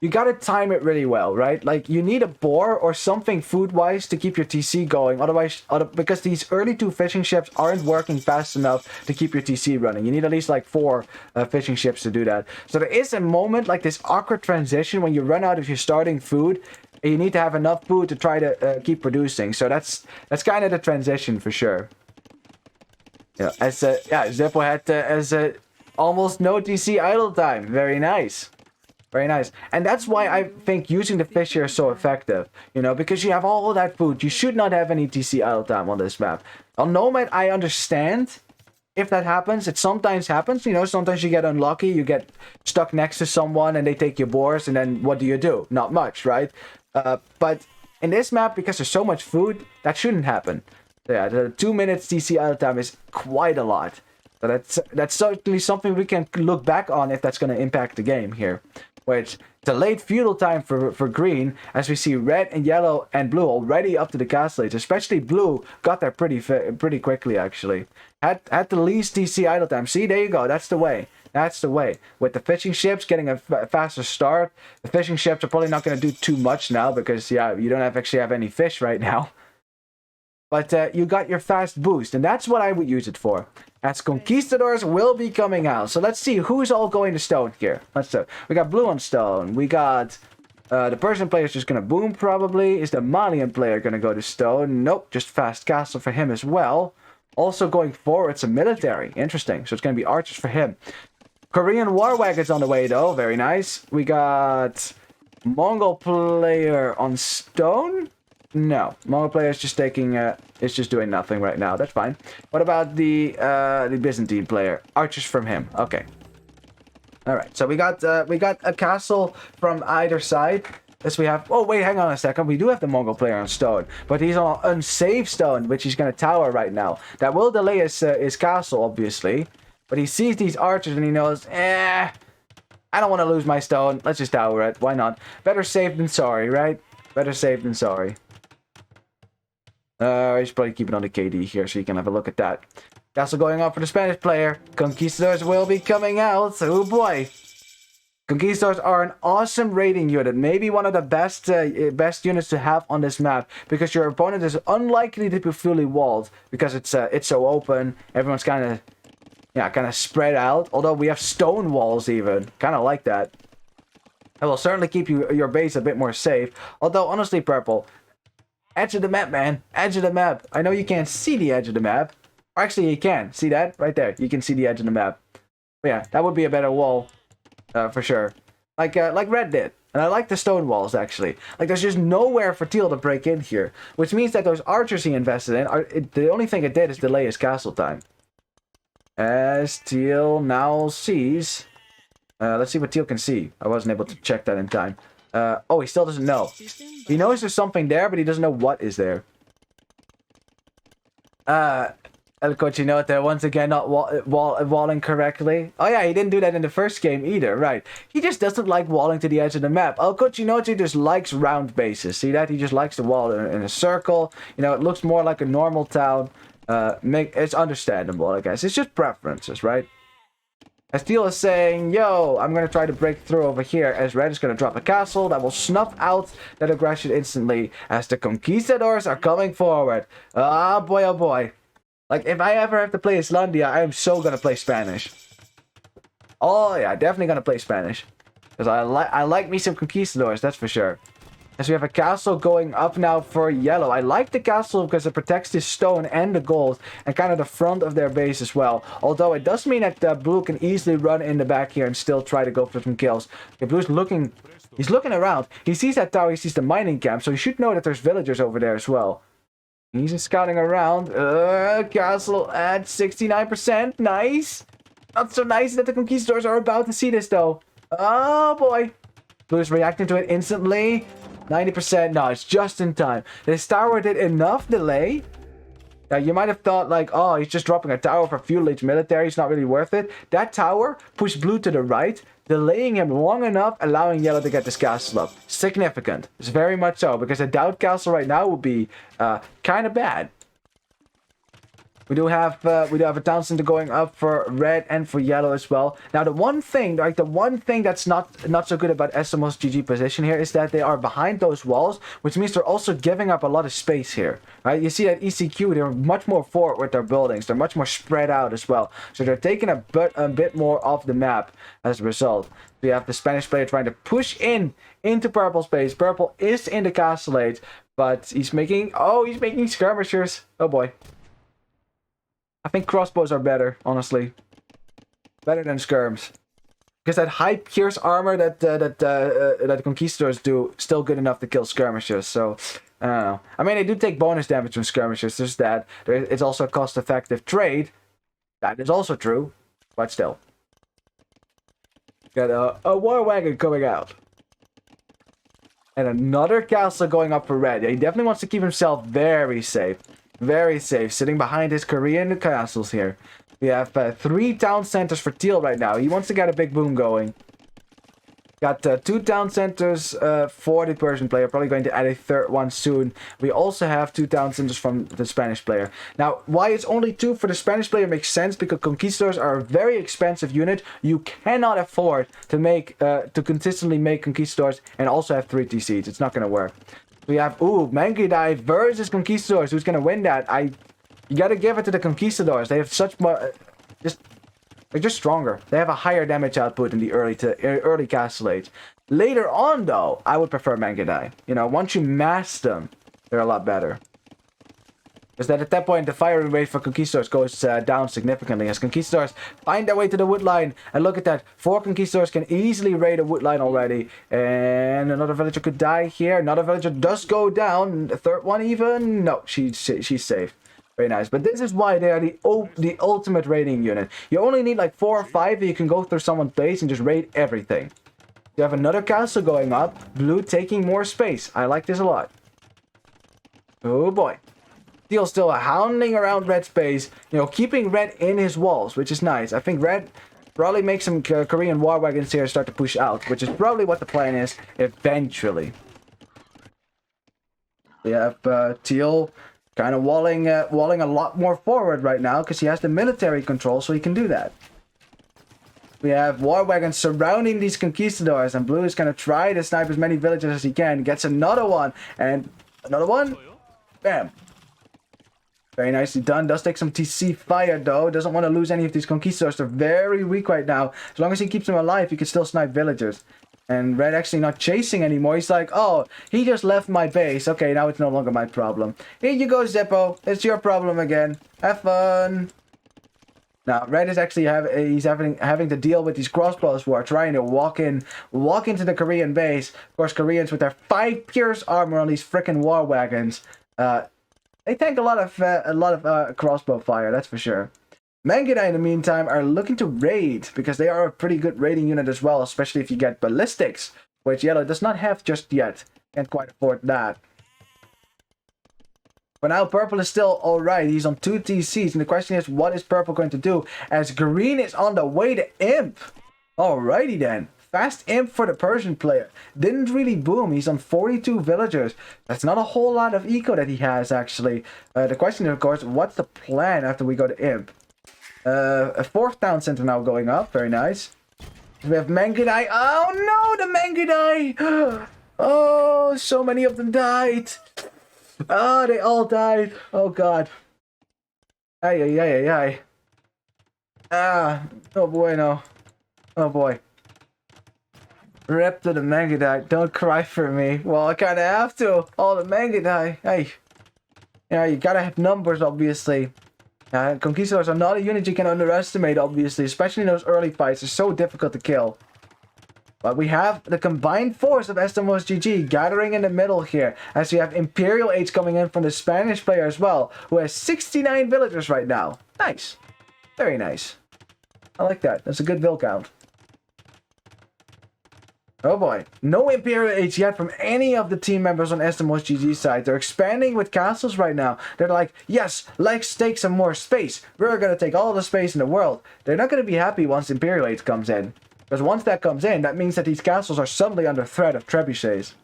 you gotta time it really well, right? Like, you need a boar or something food-wise to keep your TC going. Otherwise, because these early 2 fishing ships aren't working fast enough to keep your TC running. You need at least like 4 fishing ships to do that. So there is a moment, like this awkward transition when you run out of your starting food. And you need to have enough food to try to keep producing. So that's kind of the transition for sure. Yeah, Zeppo had almost no TC idle time. Very nice. Very nice. And that's why I think using the fish here is so effective. You know, because you have all that food. You should not have any TC idle time on this map. On Nomad, I understand if that happens. It sometimes happens. You know, sometimes you get unlucky. You get stuck next to someone and they take your boars. And then what do? Not much, right? But in this map, because there's so much food, that shouldn't happen. Yeah, the 2 minutes TC idle time is quite a lot. So that's certainly something we can look back on if that's going to impact the game here. Which, delayed feudal time for Green, as we see red and yellow and blue already up to the castle age. Especially blue got there pretty quickly, actually. Had the least TC idle time. See, there you go. That's the way. That's the way. With the fishing ships getting a faster start, the fishing ships are probably not going to do too much now because, yeah, you don't actually have any fish right now. But you got your fast boost, and that's what I would use it for. As Conquistadors will be coming out. So let's see who's all going to stone here. Let's see. We got blue on stone. We got the Persian player is just going to boom probably. Is the Malian player going to go to stone? Nope, just fast castle for him as well. Also going forward, some military. Interesting. So it's going to be archers for him. Korean war wagons on the way, though. Very nice. We got Mongol player on stone. No, Mongol player is just taking. It's just doing nothing right now. That's fine. What about the Byzantine player? Archers from him. Okay. All right. So we got a castle from either side. Yes, we have. Oh wait, hang on a second. We do have the Mongol player on stone, but he's on unsafe stone, which he's gonna tower right now. That will delay his castle, obviously. But he sees these archers and he knows, I don't want to lose my stone. Let's just tower it. Why not? Better safe than sorry, right? Better safe than sorry. I should probably keep it on the KD here so you can have a look at that. Castle going up for the Spanish player. Conquistadors will be coming out. Oh boy. Conquistadors are an awesome raiding unit. Maybe one of the best units to have on this map. Because your opponent is unlikely to be fully walled. Because it's so open. Everyone's kind of spread out. Although we have stone walls even. Kind of like that. It will certainly keep your base a bit more safe. Although, honestly, Purple, edge of the map, man. Edge of the map. I know you can't see the edge of the map. Or actually, you can. See that? Right there. You can see the edge of the map. But yeah, that would be a better wall. For sure. Like Red did. And I like the stone walls, actually. Like, there's just nowhere for Teal to break in here. Which means that those archers he invested in, the only thing it did is delay his castle time. As Teal now sees... let's see what Teal can see. I wasn't able to check that in time. Oh, he still doesn't know. He knows there's something there, but he doesn't know what is there. El Cochinote once again not walling correctly. Oh yeah, he didn't do that in the first game either, right. He just doesn't like walling to the edge of the map. El Cochinote just likes round bases. See that? He just likes to wall in a circle. You know, it looks more like a normal town. It's understandable, I guess. It's just preferences, right? As Teal is saying, yo, I'm going to try to break through over here, as Red is going to drop a castle that will snuff out that aggression instantly as the Conquistadors are coming forward. Ah, boy, oh boy. Like, if I ever have to play Islandia, I am so going to play Spanish. Oh, yeah, definitely going to play Spanish. Because I like me some Conquistadors, that's for sure. As we have a castle going up now for yellow. I like the castle because it protects the stone and the gold. And kind of the front of their base as well. Although it does mean that Blue can easily run in the back here and still try to go for some kills. Okay, Blue's looking... He's looking around. He sees that tower, he sees the mining camp. So he should know that there's villagers over there as well. He's just scouting around. Castle at 69%. Nice. Not so nice that the Conquistadors are about to see this, though. Oh, boy. Blue's reacting to it instantly. 90%. No, it's just in time. This tower did enough delay. Now, you might have thought, like, oh, he's just dropping a tower for feudal age military. It's not really worth it. That tower pushed Blue to the right, delaying him long enough, allowing Yellow to get this castle up. Significant. It's very much so, because a Doubt Castle right now would be kind of bad. We do have a town center going up for red and for yellow as well. Now the one thing that's not so good about Estamos GG position here is that they are behind those walls, which means they're also giving up a lot of space here. Right? You see that ECQ, they're much more forward with their buildings. They're much more spread out as well. So they're taking a bit more off the map as a result. We have the Spanish player trying to push into purple space. Purple is in the castle age, but he's making skirmishers. Oh boy. I think crossbows are better, honestly. Better than skirms. Because that high pierce armor that Conquistadors do, still good enough to kill skirmishers. So, I don't know. I mean, they do take bonus damage from skirmishers. There's that. It's also a cost-effective trade. That is also true. But still. Got a war wagon coming out. And another castle going up for red. Yeah, he definitely wants to keep himself very safe. Very safe, sitting behind his Korean castles here. We have 3 town centers for Teal right now. He wants to get a big boom going. Got 2 town centers for the Persian player. Probably going to add a 3rd one soon. We also have 2 town centers from the Spanish player. Now, why it's only 2 for the Spanish player makes sense because Conquistadors are a very expensive unit. You cannot afford to consistently make Conquistadors and also have 3 TCs. It's not going to work. We have, Mangudai versus Conquistadors. Who's going to win that? You got to give it to the Conquistadors. They have such more... They're just stronger. They have a higher damage output in the early castle age. Later on, though, I would prefer Mangudai. You know, once you mass them, they're a lot better. Because at that point, the firing rate for Conquistadors goes down significantly. As Conquistadors find their way to the wood line. And look at that. 4 Conquistadors can easily raid a wood line already. And another villager could die here. Another villager does go down. The third one even? No, she's safe. Very nice. But this is why they are the ultimate raiding unit. You only need like 4 or 5 and you can go through someone's base and just raid everything. You have another castle going up. Blue taking more space. I like this a lot. Oh boy. Teal still hounding around red space. You know, keeping red in his walls, which is nice. I think red probably makes some Korean war wagons here start to push out, which is probably what the plan is eventually. We have Teal kind of walling a lot more forward right now because he has the military control, so he can do that. We have war wagons surrounding these conquistadors, and Blue is going to try to snipe as many villagers as he can. Gets another one, and another one. Bam. Very nicely done. Does take some TC fire, though. Doesn't want to lose any of these conquistadors. They're very weak right now. As long as he keeps them alive, he can still snipe villagers. And Red actually not chasing anymore. He's like, oh, he just left my base. Okay, now it's no longer my problem. Here you go, Zippo. It's your problem again. Have fun. Now, Red is actually having to deal with these crossbows who are trying to walk into the Korean base. Of course, Koreans with their 5 pierce armor on these frickin' war wagons. They tank a lot of crossbow fire, that's for sure. Mangudai, in the meantime, are looking to raid, because they are a pretty good raiding unit as well, especially if you get ballistics, which Yellow does not have just yet. Can't quite afford that. For now, Purple is still alright. He's on 2 TCs, and the question is, what is Purple going to do? As Green is on the way to Imp. Alrighty then. Fast Imp for the Persian player. Didn't really boom. He's on 42 villagers. That's not a whole lot of eco that he has, actually. The question is, of course, what's the plan after we go to Imp? A 4th town center now going up. Very nice. We have Mangudai. Oh no, the Mangudai! Oh, so many of them died. Oh, they all died. Oh god. Ay, ay, ay, ay, ay. Ah, oh boy, no. Oh boy. Rip to the Mangudai. Don't cry for me. Well, I kinda have to. All the Mangudai. Hey. Yeah, you gotta have numbers, obviously. Conquistadors are not a unit you can underestimate, obviously. Especially in those early fights. They're so difficult to kill. But we have the combined force of Estamos GG gathering in the middle here. As we have Imperial Age coming in from the Spanish player as well. Who has 69 villagers right now. Nice. Very nice. I like that. That's a good vill count. Oh boy. No Imperial Age yet from any of the team members on Estamos GG side. They're expanding with castles right now. They're like, yes, let's take some more space. We're going to take all the space in the world. They're not going to be happy once Imperial Age comes in. Because once that comes in, that means that these castles are suddenly under threat of trebuchets.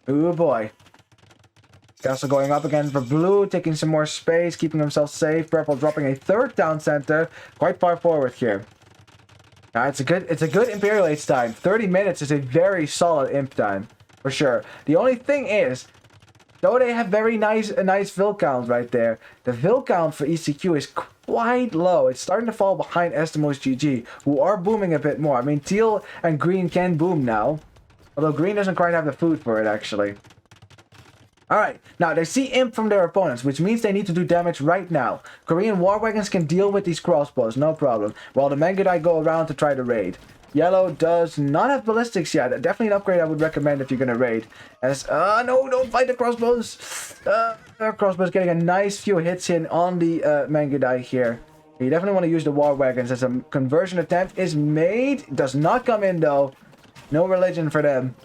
Oh boy. Castle going up again for Blue, taking some more space, keeping himself safe. Purple dropping a 3rd town center, quite far forward here. It's a good Imperial Age time. 30 minutes is a very solid imp time, for sure. The only thing is, though they have a nice vill count right there, the vill count for ECQ is quite low. It's starting to fall behind Estamos GG, who are booming a bit more. I mean, Teal and Green can boom now, although Green doesn't quite have the food for it, actually. Alright, now they see Imp from their opponents, which means they need to do damage right now. Korean war wagons can deal with these crossbows, no problem, while the Mangudai go around to try to raid. Yellow does not have ballistics yet. Definitely an upgrade I would recommend if you're gonna raid. As, no, don't fight the crossbows! Their crossbows getting a nice few hits in on the Mangudai here. You definitely want to use the war wagons as a conversion attempt is made. Does not come in though. No religion for them.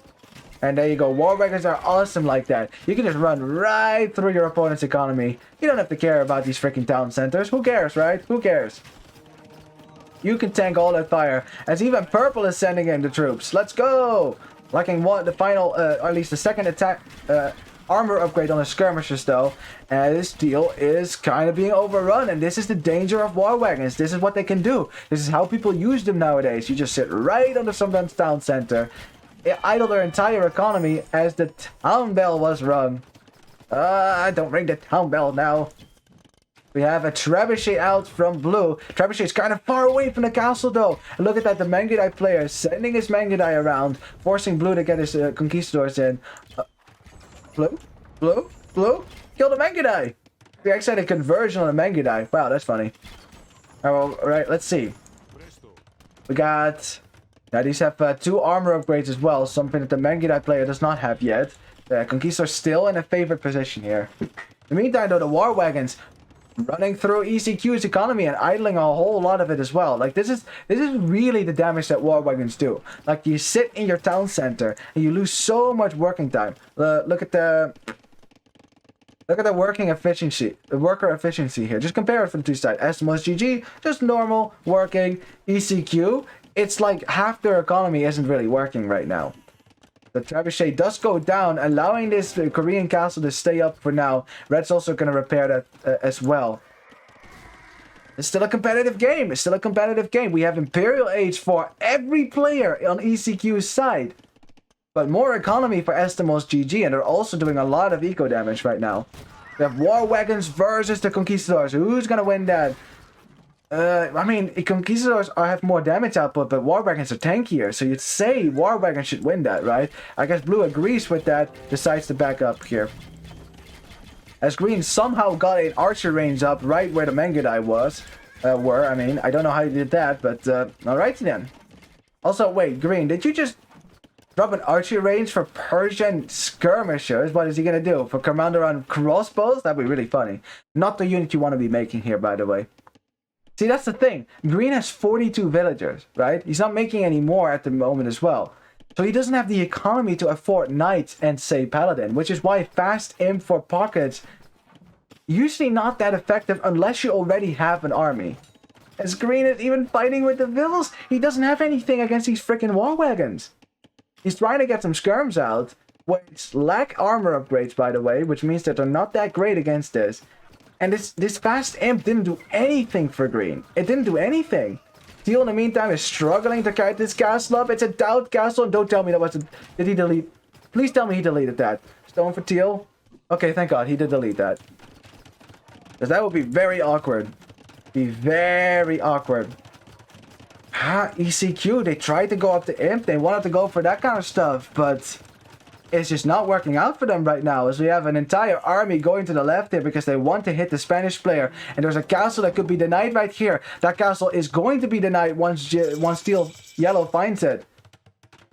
And there you go. War wagons are awesome like that. You can just run right through your opponent's economy. You don't have to care about these freaking town centers. Who cares, right? Who cares? You can tank all that fire. As even Purple is sending in the troops. Let's go! Lacking the final, or at least the 2nd attack, armor upgrade on the skirmishers though. And this deal is kind of being overrun. And this is the danger of war wagons. This is what they can do. This is how people use them nowadays. You just sit right under someone's town center. Idle their entire economy as the town bell was rung. Don't ring the town bell now. We have a trebuchet out from Blue. Trebuchet's kind of far away from the castle though. And look at that, the Mangudai player sending his Mangudai around, forcing Blue to get his conquistadors in. Blue? killed a Mangudai. We actually had a conversion on a Mangudai. Wow, that's funny. Alright, let's see. We got... Now these have 2 armor upgrades as well, something that the Mangudai player does not have yet. The Conquistadors still in a favored position here. In the meantime, though, the War Wagons running through ECQ's economy and idling a whole lot of it as well. Like, this is really the damage that War Wagons do. Like, you sit in your town center and you lose so much working time. Look at the working efficiency, the worker efficiency here. Just compare it from 2 sides. Estamos GG, just normal working. ECQ, it's like half their economy isn't really working right now. The trebuchet does go down, allowing this Korean castle to stay up for now. Red's also going to repair that as well. It's still a competitive game. It's still a competitive game. We have Imperial Age for every player on ECQ's side. But more economy for Estamos GG, and they're also doing a lot of eco damage right now. We have War Wagons versus the Conquistadors. Who's going to win that? I mean, Conquistadors have more damage output, but War Wagons are tankier, so you'd say War Wagons should win that, right? I guess Blue agrees with that, decides to back up here. As Green somehow got an archer range up right where the Mangudai were. I mean, I don't know how you did that, but alright then. Also, wait, Green, did you just drop an archer range for Persian skirmishers? What is he gonna do? For commander on crossbows? That'd be really funny. Not the unit you want to be making here, by the way. See, that's the thing. Green has 42 villagers, right? He's not making any more at the moment as well. So he doesn't have the economy to afford knights and, say, paladin, which is why fast imp for pockets usually not that effective unless you already have an army. As Green is even fighting with the vills, he doesn't have anything against these freaking war wagons. He's trying to get some skirms out, which lack armor upgrades, by the way, which means that they're not that great against this. And this fast imp didn't do anything for Green. It didn't do anything. Teal, in the meantime, is struggling to carry this castle up. It's a doubt castle. Don't tell me that was a... Did he delete... Please tell me he deleted that. Stone for Teal. Okay, thank God. He did delete that. Because that would be very awkward. Be very awkward. ECQ, they tried to go up to imp. They wanted to go for that kind of stuff, but... It's just not working out for them right now, as we have an entire army going to the left here because they want to hit the Spanish player. And there's a castle that could be denied right here. That castle is going to be denied once Yellow finds it.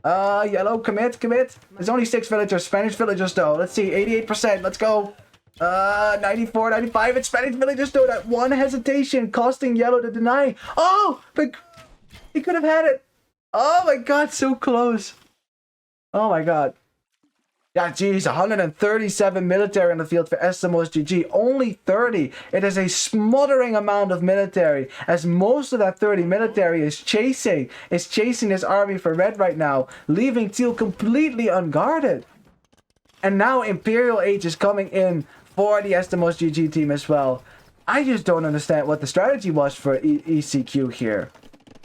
Yellow, commit. There's only 6 villagers, Spanish villagers though. Let's see, 88%, let's go. 94, 95, it's Spanish villagers though. That one hesitation costing Yellow to deny. Oh, but he could have had it. Oh my God, so close. Oh my God. Yeah, geez, 137 military on the field for Estamos GG. Only 30. It is a smothering amount of military, as most of that 30 military is chasing this army for Red right now, leaving Teal completely unguarded. And now Imperial Age is coming in for the Estamos GG team as well. I just don't understand what the strategy was for ECQ here.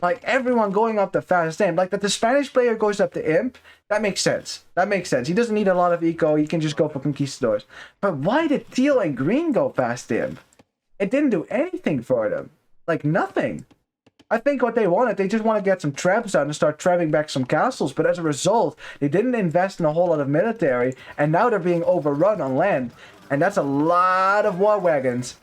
Like, everyone going up the fast imp. Like, that the Spanish player goes up the imp, that makes sense. That makes sense. He doesn't need a lot of eco. He can just go for Conquistadors. But why did Teal and Green go fast imp? It didn't do anything for them. Like, nothing. I think what they wanted, they just want to get some traps out and start trapping back some castles. But as a result, they didn't invest in a whole lot of military. And now they're being overrun on land. And that's a lot of war wagons.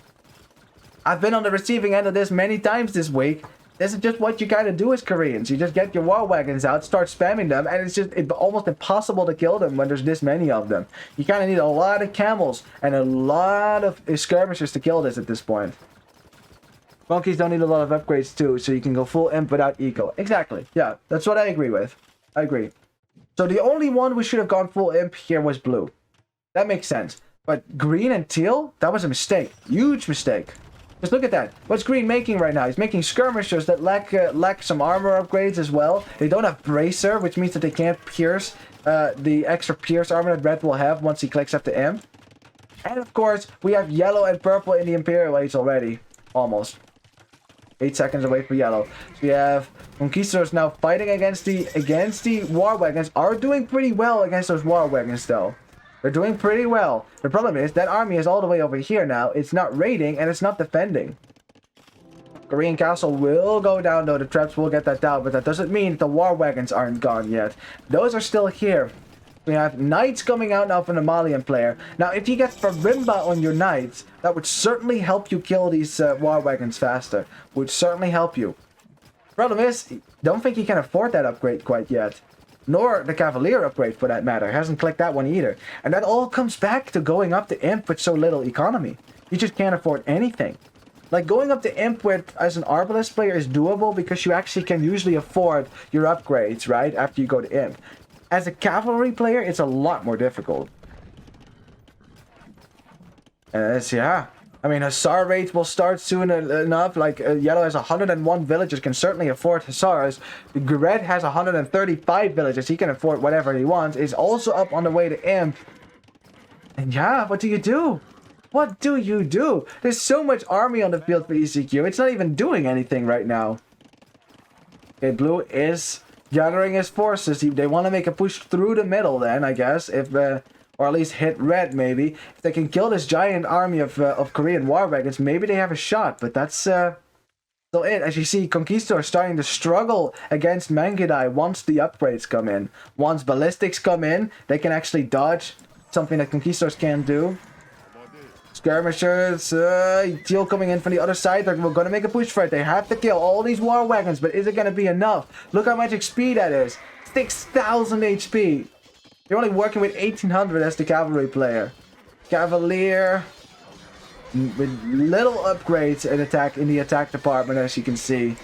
I've been on the receiving end of this many times this week. This is just what you gotta do as Koreans. You just get your war wagons out, start spamming them, and it's almost impossible to kill them when there's this many of them. You kind of need a lot of camels and a lot of skirmishers to kill this at this point. Monkeys don't need a lot of upgrades too, so you can go full imp without eco. Exactly. Yeah, that's what I agree with. I agree. So the only one we should have gone full imp here was Blue. That makes sense. But Green and Teal, that was a mistake. Huge mistake. Just look at that. What's Green making right now? He's making skirmishers that lack some armor upgrades as well. They don't have bracer, which means that they can't pierce the extra pierce armor that Red will have once he clicks up the imp. And of course, we have Yellow and Purple in the Imperial Age already. Almost. 8 seconds away for Yellow. So we have Conquistadors now fighting against the War Wagons. Are doing pretty well against those War Wagons though. They're doing pretty well. The problem is that army is all the way over here now. It's not raiding and it's not defending. Korean castle will go down though. The traps will get that down, but that doesn't mean the war wagons aren't gone yet. Those are still here. We have Knights coming out now from the Malian player. Now, if you get Farimba on your Knights, that would certainly help you kill these War Wagons faster. Would certainly help you. Problem is, don't think you can afford that upgrade quite yet. Nor the Cavalier upgrade, for that matter. Hasn't clicked that one either. And that all comes back to going up the Imp with so little economy. You just can't afford anything. Like, going up the Imp with, as an Arbalest player is doable because you actually can usually afford your upgrades, right? After you go to Imp. As a Cavalry player, it's a lot more difficult. Yeah. I mean, Hussar rates will start soon enough. Like, Yellow has 101 villagers, can certainly afford Hussars. Red has 135 villagers. He can afford whatever he wants. Is also up on the way to Imp. And yeah, what do you do? What do you do? There's so much army on the field for ECQ. It's not even doing anything right now. Okay, Blue is gathering his forces. They want to make a push through the middle then, I guess. If or at least hit Red, maybe. If they can kill this giant army of Korean War Wagons, maybe they have a shot. But that's still it. As you see, Conquistador starting to struggle against Mangudai once the upgrades come in. Once Ballistics come in, they can actually dodge. Something that Conquistadors can't do. Skirmishers, Teal coming in from the other side. We're going to make a push for it. They have to kill all these War Wagons, but is it going to be enough? Look how much XP that is. 6,000 HP. You're only working with 1,800 as the Cavalry player. Cavalier with little upgrades in the attack department, as you can see.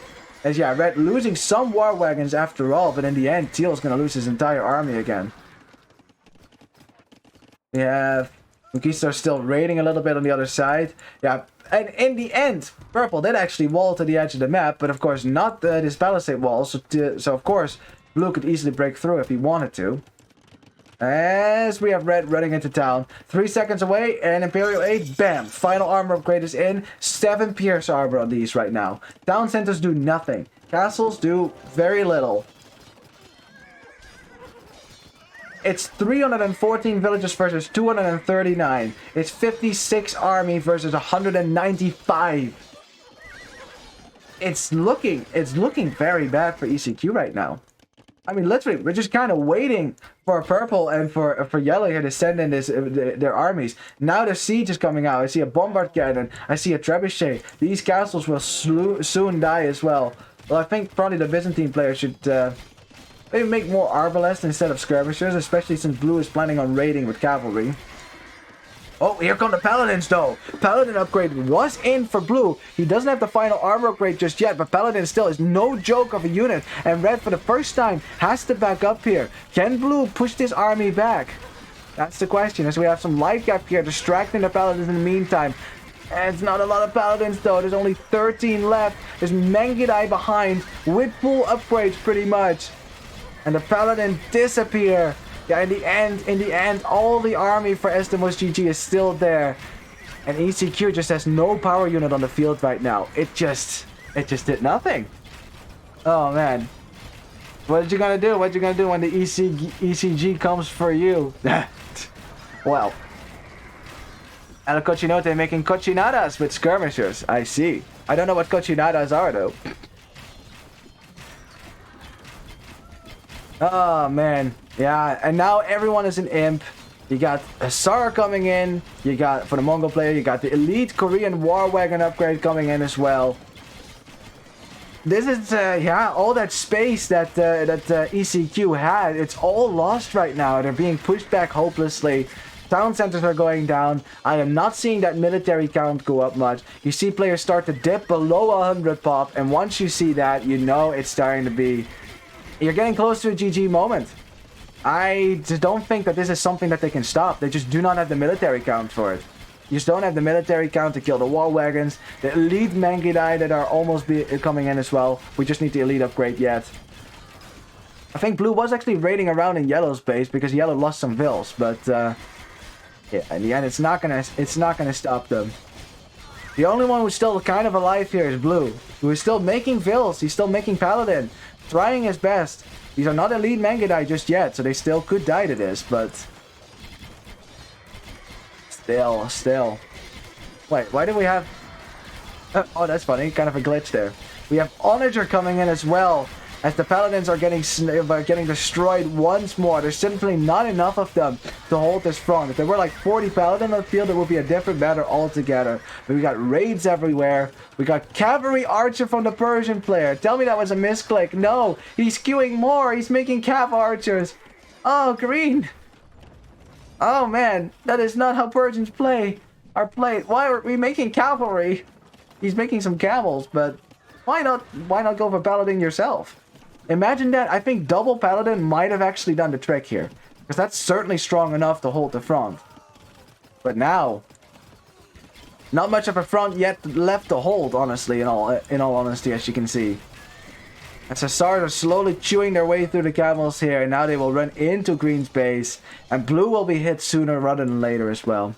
As yeah, Red losing some War Wagons after all, but in the end, Teal's going to lose his entire army again. We have Conquistador still raiding a little bit on the other side. Yeah, and in the end, Purple did actually wall to the edge of the map, but of course not this palisade wall. So of course, Blue could easily break through if he wanted to. As we have Red running into town. 3 seconds away, and Imperial 8, bam! Final armor upgrade is in. 7 Pierce armor on these right now. Town centers do nothing. Castles do very little. It's 314 villages versus 239. It's 56 army versus 195. It's looking very bad for ECQ right now. I mean, literally, we're just kind of waiting for Purple and for Yellow here to send in their armies. Now the siege is coming out. I see a Bombard Cannon. I see a Trebuchet. These castles will soon die as well. Well, I think probably the Byzantine player should maybe make more Arbalest instead of Skirmishers, especially since Blue is planning on raiding with Cavalry. Oh, here come the Paladins though. Paladin upgrade was in for Blue. He doesn't have the final armor upgrade just yet, but Paladin still is no joke of a unit. And Red, for the first time, has to back up here. Can Blue push this army back? That's the question, as we have some life gap here distracting the Paladins in the meantime. And it's not a lot of Paladins though. There's only 13 left. There's Mangudai behind with full upgrades pretty much. And the Paladin disappear. Yeah, in the end, all the army for Estamos GG is still there. And ECQ just has no power unit on the field right now. It just did nothing. Oh, man. What are you gonna do? What are you gonna do when the ECG comes for you? Well. El Cochinote making cochinadas with skirmishers. I see. I don't know what cochinadas are, though. Oh, man. Yeah, and now everyone is an imp. You got Hussar coming in. You got, for the Mongol player, you got the elite Korean War Wagon upgrade coming in as well. This is, yeah, all that space that ECQ had, it's all lost right now. They're being pushed back hopelessly. Town centers are going down. I am not seeing that military count go up much. You see players start to dip below 100 pop, and once you see that, you know it's starting to be... You're getting close to a GG moment. I just don't think that this is something that they can stop. They just do not have the military count for it. You just don't have the military count to kill the war wagons. The elite Mangudai that are almost coming in as well. We just need the elite upgrade yet. I think Blue was actually raiding around in Yellow's base because Yellow lost some vills, but yeah, in the end, it's not gonna stop them. The only one who's still kind of alive here is Blue, who is still making vills. He's still making Paladin, trying his best. These are not elite Mangudai just yet, so they still could die to this, but still. Wait, why do we have... oh, that's funny. Kind of a glitch there. We have Onager coming in as well. as the Paladins are getting destroyed once more. There's simply not enough of them to hold this front. If there were like 40 Paladin on the field, it would be a different matter altogether. But we got raids everywhere. We got Cavalry Archer from the Persian player. Tell me that was a misclick. No, he's queuing more. He's making Cav Archers. Oh, green. Oh, man. That is not how Persians are played. Why are we making Cavalry? He's making some Camels, but why not go for Paladin yourself? Imagine that. I think double Paladin might have actually done the trick here, because that's certainly strong enough to hold the front. But now, not much of a front yet left to hold, honestly, in all honesty, as you can see. As Hussars are slowly chewing their way through the camels here, and now they will run into green's base, and blue will be hit sooner rather than later as well.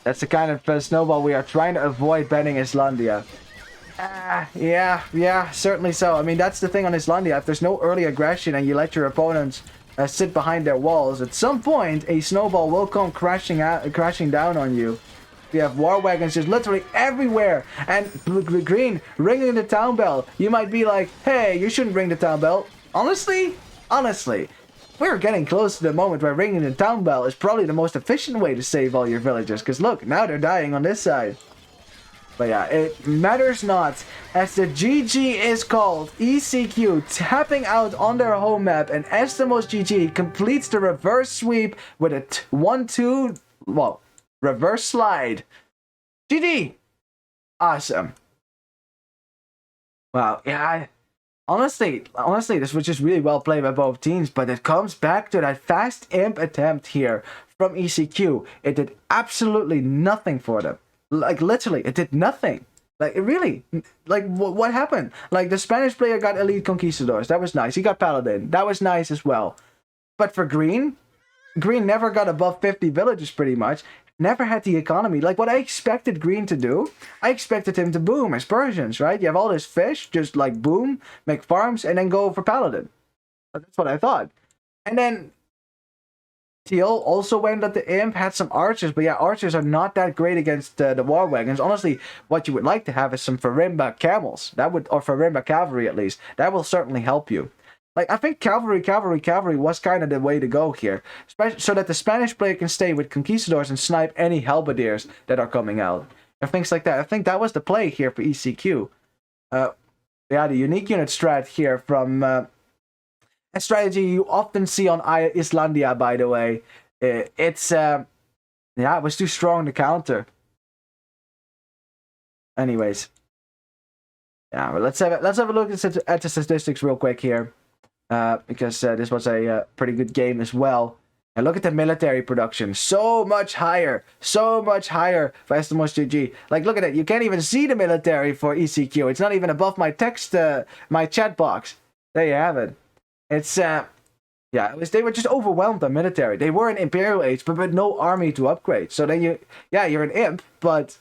That's the kind of snowball we are trying to avoid banning Islandia. Yeah, certainly so. I mean, that's the thing on Islandia. If there's no early aggression and you let your opponents sit behind their walls, at some point a snowball will come crashing down on you. We have war wagons just literally everywhere, and green ringing the town bell. You might be like, hey, you shouldn't ring the town bell. Honestly, we're getting close to the moment where ringing the town bell is probably the most efficient way to save all your villagers. Because look, now they're dying on this side. But yeah, it matters not, as the GG is called. ECQ tapping out on their home map, and Estamos GG completes the reverse sweep with a 1-2, well, reverse slide. GG! Awesome. Wow, yeah, honestly, this was just really well played by both teams, but it comes back to that fast imp attempt here from ECQ. It did absolutely nothing for them. Like, literally, it did nothing. Like, it really, like, what happened? Like, the Spanish player got elite conquistadors. That was nice. He got paladin. That was nice as well. But for green never got above 50 villages, pretty much. Never had the economy. Like, what I expected green to do, I expected him to boom as Persians, right? You have all this fish, just, like, boom, make farms, and then go for paladin. That's what I thought. And then Teal also went at the imp, had some archers, but yeah, archers are not that great against the war wagons. Honestly, what you would like to have is some Farimba camels. That would, or Farimba cavalry at least. That will certainly help you. Like, I think cavalry was kind of the way to go here, so that the Spanish player can stay with conquistadors and snipe any halberdiers that are coming out and things like that. I think that was the play here for ECQ. Yeah, the unique unit strat here from a strategy you often see on Islandia, by the way. It's yeah, it was too strong to counter. Anyways, yeah, well, let's have a look at the statistics real quick here. Because this was a pretty good game as well. And look at the military production. So much higher for Estamos GG. Like, look at it. You can't even see the military for ECQ. It's not even above my text, my chat box. There you have it. It's, yeah, they were just overwhelmed on military. They were in Imperial Age, but with no army to upgrade. So then you're an imp, but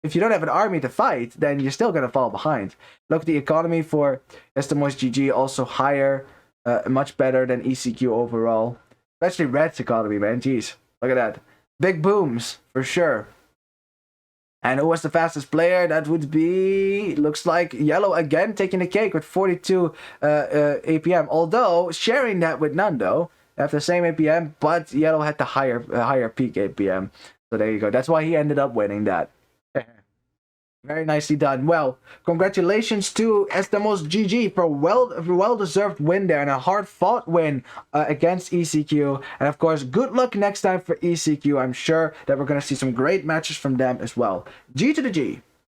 if you don't have an army to fight, then you're still going to fall behind. Look at the economy for Estamos GG, also higher. Much better than ECQ overall. Especially Red's economy, man. Jeez. Look at that. Big booms, for sure. And who was the fastest player? That would be, looks like Yellow again, taking the cake with 42 APM. Although, sharing that with Nando. They have the same APM, but Yellow had the higher peak APM. So there you go. That's why he ended up winning that. Very nicely done. Well, congratulations to Estamos GG for well-deserved win there, and a hard-fought win against ECQ. And of course, good luck next time for ECQ. I'm sure that we're going to see some great matches from them as well. G to the G.